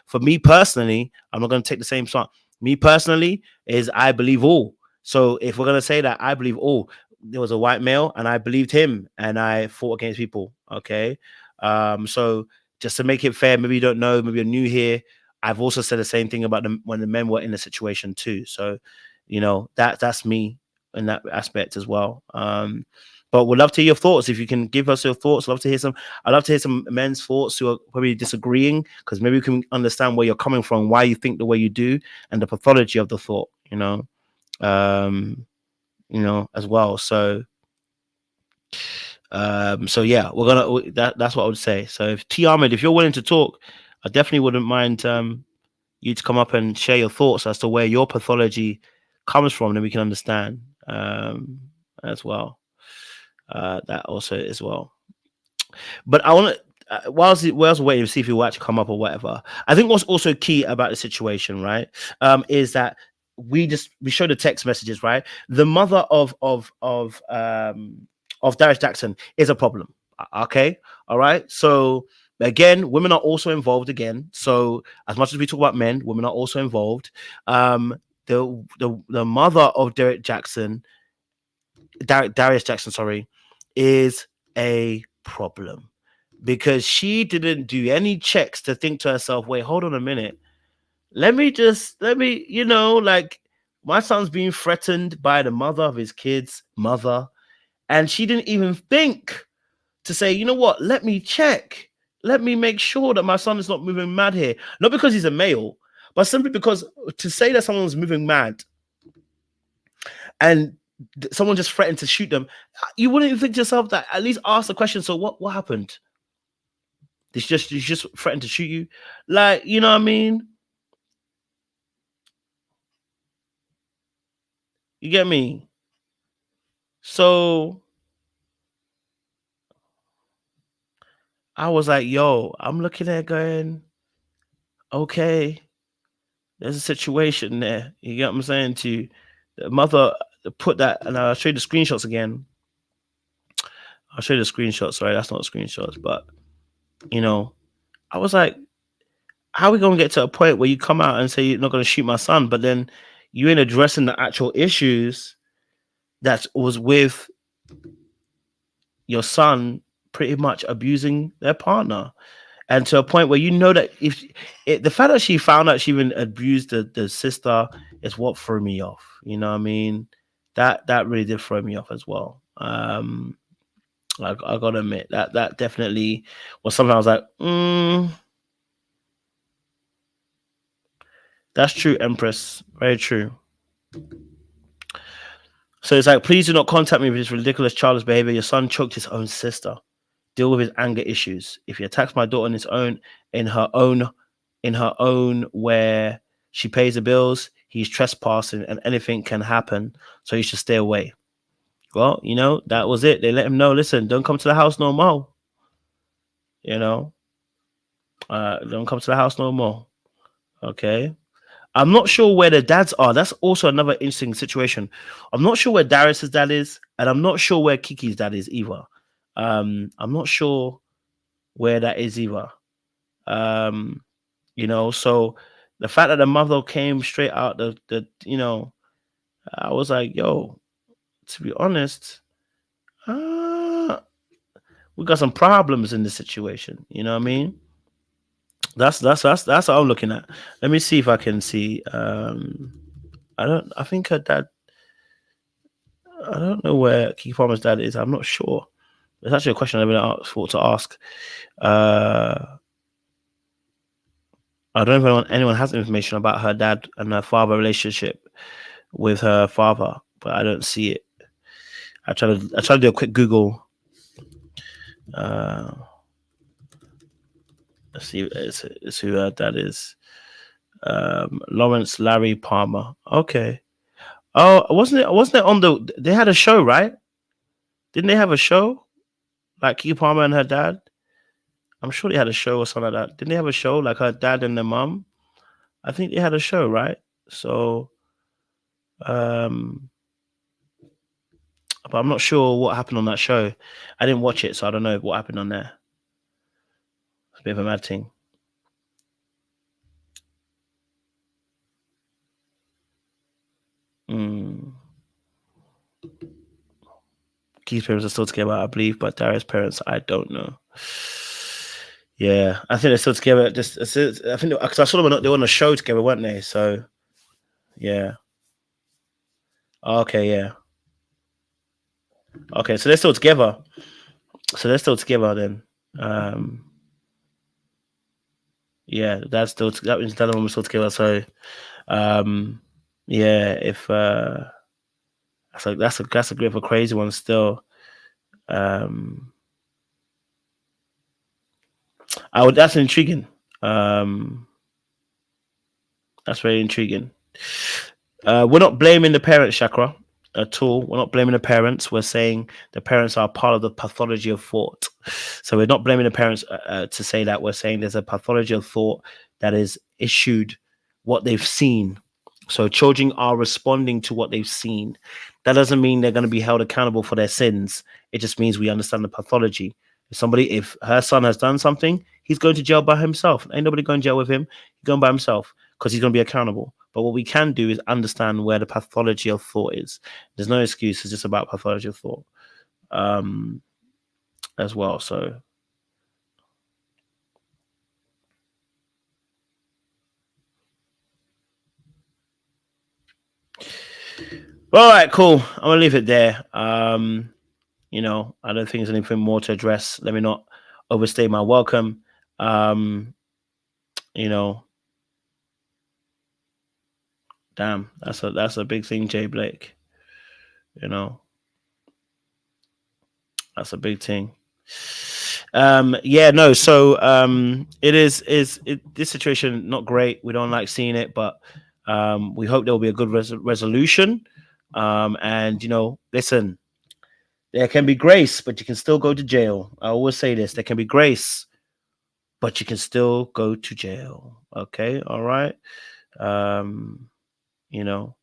for me personally. I'm not going to take the same shot. Me personally is I believe all. So if we're going to say that I believe all, there was a white male and I believed him and I fought against people. Okay, so just to make it fair, maybe you don't know, maybe you're new here. I've also said the same thing about when the men were in the situation too. So, that's me in that aspect as well. But we'd love to hear your thoughts. If you can give us your thoughts, I'd love to hear some men's thoughts who are probably disagreeing, because maybe we can understand where you're coming from, why you think the way you do, and the pathology of the thought. As well. So, yeah, that's what I would say. So if T Ahmed, if you're willing to talk, I definitely wouldn't mind you to come up and share your thoughts as to where your pathology comes from, then we can understand as well. That also as well. But I want to, whilst we're waiting to see if he will actually come up or whatever, I think what's also key about the situation, right, is that we show the text messages, right? The mother of Darius Jackson is a problem. Okay, all right. So again, women are also involved again. So as much as we talk about men, women are also involved. The mother of Darius Jackson, is a problem, because she didn't do any checks to think to herself, wait, hold on a minute. Let me, like, my son's being threatened by the mother of his kid's mother. And she didn't even think to say, you know what, let me check. Let me make sure that my son is not moving mad here. Not because he's a male, but simply because to say that someone's moving mad and someone just threatened to shoot them, you wouldn't even think to yourself that, at least ask the question, so what happened? She just threatened to shoot you. Like, you know what I mean? You get me? So I was like, yo, I'm looking at going, okay, there's a situation there. You get what I'm saying to you? The mother put that, and I'll show you the screenshots again. I'll show you the screenshots. Sorry, that's not screenshots, but you know, I was like, how are we gonna get to a point where you come out and say you're not gonna shoot my son, but then you ain't addressing the actual issues that was with your son pretty much abusing their partner, and to a point where you know that the fact that she found out she even abused the sister is what threw me off. You know what I mean? That really did throw me off as well. I gotta admit that definitely was something I was like, that's true, Empress. Very true. So it's like, please do not contact me with this ridiculous childish behavior. Your son choked his own sister. Deal with his anger issues. If he attacks my daughter in her own where she pays the bills, he's trespassing and anything can happen. So you should stay away. Well, you know, that was it. They let him know, listen, don't come to the house no more. You know, don't come to the house no more. Okay. I'm not sure where the dads are. That's also another interesting situation. I'm not sure where Darius's dad is, and I'm not sure where Kiki's dad is either. I'm not sure where that is either. You know, so the fact that the mother came straight out the you know, I was like, yo, to be honest, we got some problems in this situation. You know what I mean? That's what I'm looking at. Let me see if I can see. I think her dad. I don't know where Kiki Palmer's dad is. I'm not sure. It's actually a question I've been thought to ask. I don't know if anyone has information about her dad and her father relationship with her father, but I don't see it. I try to do a quick Google. Let's see, it's who her dad is. Lawrence Larry Palmer. Okay. Oh, wasn't it on the? They had a show, right? Didn't they have a show like Kiki Palmer and her dad? I'm sure they had a show or something like that. Didn't they have a show like her dad and their mom? I think they had a show, right? So, but I'm not sure what happened on that show. I didn't watch it, so I don't know what happened on there. It's a bit of a mad thing. Keith's parents are still together, I believe, but Darius' parents, I don't know. Yeah, I think they're still together. I think because I saw them they were on a show together, weren't they? So, yeah. Okay, yeah. Okay, so they're still together. Then. Yeah, that means the other one was still together. So, yeah, if that's a bit of a crazy one still. That's intriguing. That's very intriguing. We're not blaming the parents, Chakra, at all. We're not blaming the parents. We're saying the parents are part of the pathology of thought. So we're not blaming the parents to say that. We're saying there's a pathology of thought that is issued what they've seen. So children are responding to what they've seen. That doesn't mean they're going to be held accountable for their sins. It just means we understand the pathology. If her son has done something, he's going to jail by himself. Ain't nobody going to jail with him. He's going by himself because he's going to be accountable. But what we can do is understand where the pathology of thought is. There's no excuse. It's just about pathology of thought as well. So, all right, cool. I'm going to leave it there. You know, I don't think there's anything more to address. Let me not overstay my welcome. You know, damn, that's a big thing, Jay Blake. You know, that's a big thing. Yeah, no. So it is this situation not great. We don't like seeing it, but we hope there will be a good resolution. And listen, there can be grace, but you can still go to jail. I always say this: there can be grace, but you can still go to jail. Okay, all right. Um, you know,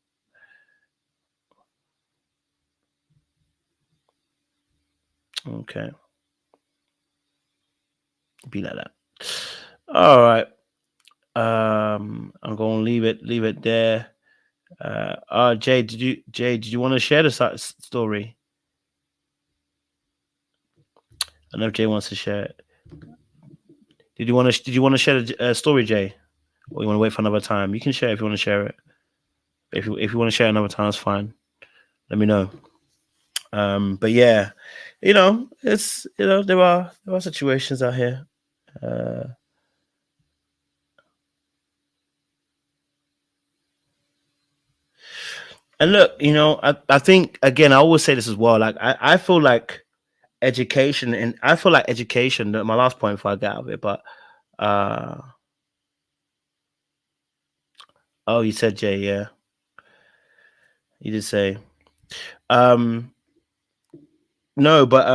okay, be like that. All right. I'm gonna leave it there. Jay, did you want to share the story? I know Jay wants to share it. Did you want to share the story, Jay? Or you want to wait for another time? You can share if you want to share it. If you want to share another time, that's fine. Let me know. But yeah, it's there are situations out here. And look, I think again, I always say this as well. Like I feel like education, and I feel like education. My last point before I get out of it, but oh, you said Jay, yeah, you did say, no, but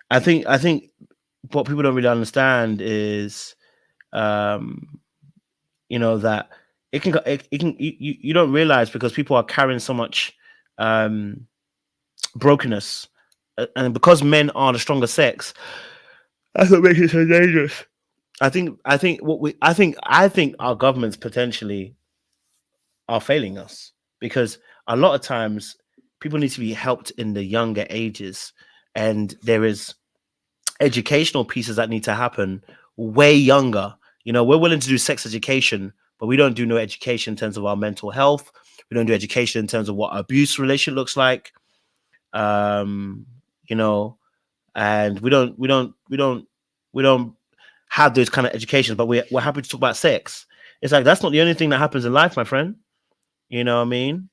I think what people don't really understand is, that you don't realize because people are carrying so much brokenness, and because men are the stronger sex, that's what makes it so dangerous. I think our governments potentially are failing us because a lot of times people need to be helped in the younger ages, and there is educational pieces that need to happen way younger. We're willing to do sex education, but we don't do no education in terms of our mental health. We don't do education in terms of what abuse relation looks like. And we don't have those kind of educations, but we're happy to talk about sex. It's like that's not the only thing that happens in life, my friend. You know what I mean?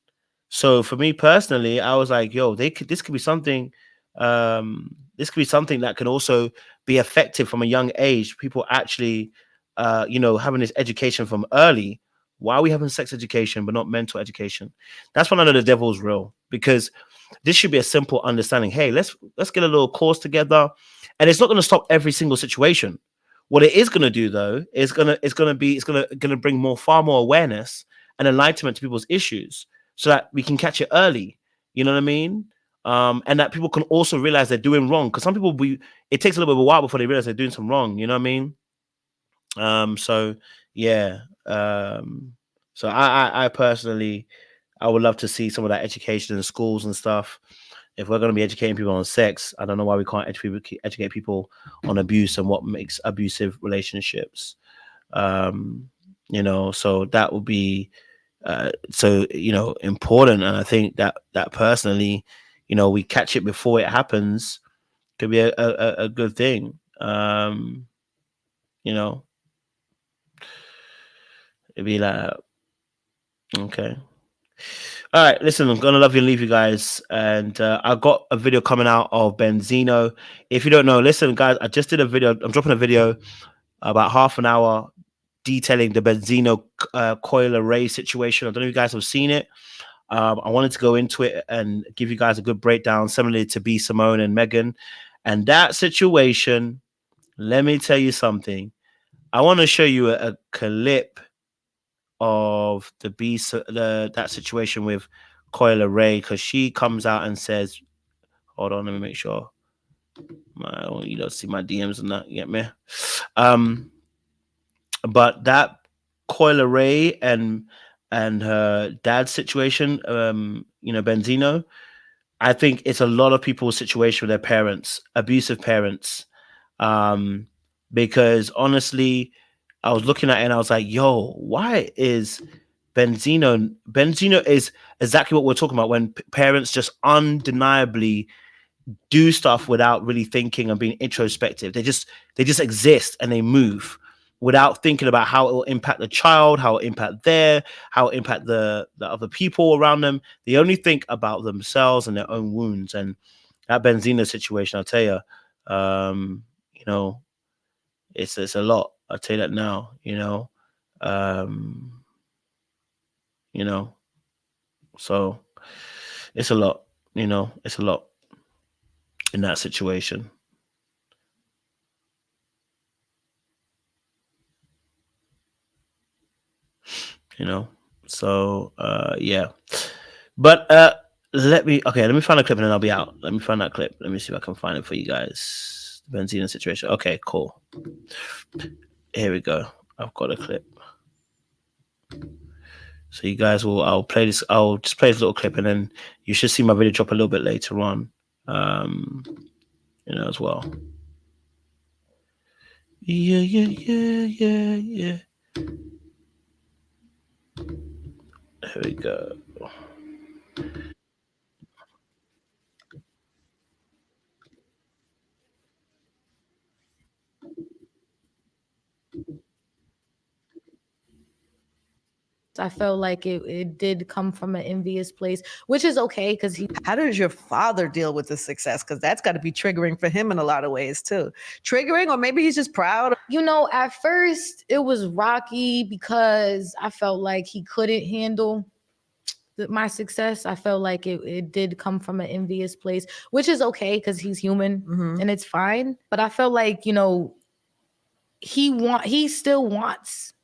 So for me personally, I was like, yo, this could be something. This could be something that can also be effective from a young age. People actually, having this education from early. Why are we having sex education but not mental education? That's when I know the devil's real, because this should be a simple understanding. Hey, let's get a little course together, and it's not going to stop every single situation. What it is going to do though is going to bring far more awareness and enlightenment to people's issues, so that we can catch it early. You know what I mean? And that people can also realize they're doing wrong. Because some people, it takes a little bit of a while before they realize they're doing some wrong. You know what I mean? So yeah. So I personally, I would love to see some of that education in schools and stuff. If we're going to be educating people on sex, I don't know why we can't educate people on abuse and what makes abusive relationships. So that would be important. And I think that personally, we catch it before it happens could be a good thing. It'd be like, okay. All right, listen, I'm gonna love you and leave you guys, and I got a video coming out of Benzino. If you don't know, listen, guys, I just did a video. I'm dropping a video about half an hour detailing the Benzino Coi Leray situation. I don't know if you guys have seen it. I wanted to go into it and give you guys a good breakdown, similarly to B. Simone and Megan, and that situation. Let me tell you something. I want to show you a clip of that situation with Coi Leray, because she comes out and says, hold on, let me make sure you don't see my DMs and that, you get me? But that Coi Leray and her dad's situation, Benzino, I think it's a lot of people's situation with their parents, abusive parents. Because honestly, I was looking at it and I was like, yo, why is Benzino is exactly what we're talking about, when parents just undeniably do stuff without really thinking and being introspective. They just exist and they move without thinking about how it will impact the child, how it will impact how it will impact the other people around them. They only think about themselves and their own wounds. And that Benzino situation, I'll tell you, You know, it's a lot. I'll tell you that now. You know, so it's a lot. You know, it's a lot in that situation. You know, so yeah, but let me find a clip and then I'll be out. Let me find that clip. Let me see if I can find it for you guys. The Benzino situation. Okay, cool. Here we go. I've got a clip. So you guys will, I'll just play this little clip and then you should see my video drop a little bit later on, you know, as well. Yeah. Here we go. I felt like it did come from an envious place, which is okay because he. How does your father deal with the success? Because that's got to be triggering for him in a lot of ways too. Triggering, or maybe he's just proud. You know, at first it was rocky because I felt like he couldn't handle my success. I felt like it did come from an envious place, which is okay because he's human and it's fine. But I felt like, you know, he still wants.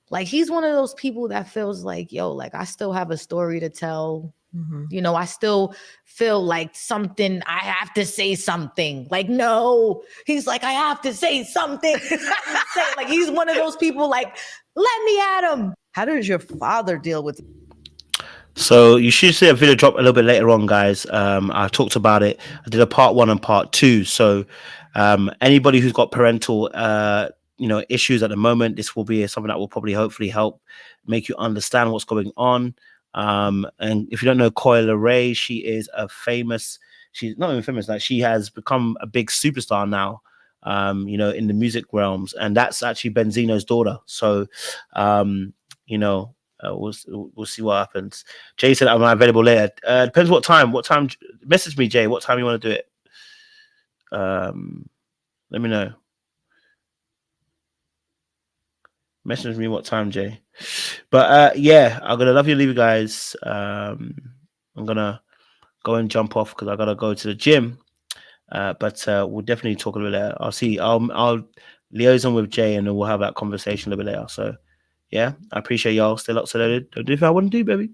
Like, he's one of those people that feels like, yo, like, I still have a story to tell. You know, I still feel like something, I have to say something. Like, no, he's like, I have to say something. Like, he's one of those people like, let me at him. How does your father deal with? So you should see a video drop a little bit later on, guys. I talked about it. I did a part 1 and part 2. So anybody who's got parental you know, issues at the moment, this will be something that will probably hopefully help make you understand what's going on. And if you don't know Coi Leray, she is she's not even famous, like she has become a big superstar now, you know, in the music realms, and that's actually Benzino's daughter. So you know, we'll see what happens. Jay said I'm available later. Depends what time. Message me, Jay, what time you want to do it. Let me know. Message me what time, Jay. But yeah, I'm gonna love you, leave you guys. I'm gonna go and jump off because I gotta go to the gym. But we'll definitely talk a little bit later. I'll liaison with Jay and then we'll have that conversation a little bit later. So yeah, I appreciate y'all. Still up, so don't do if I wouldn't do, baby.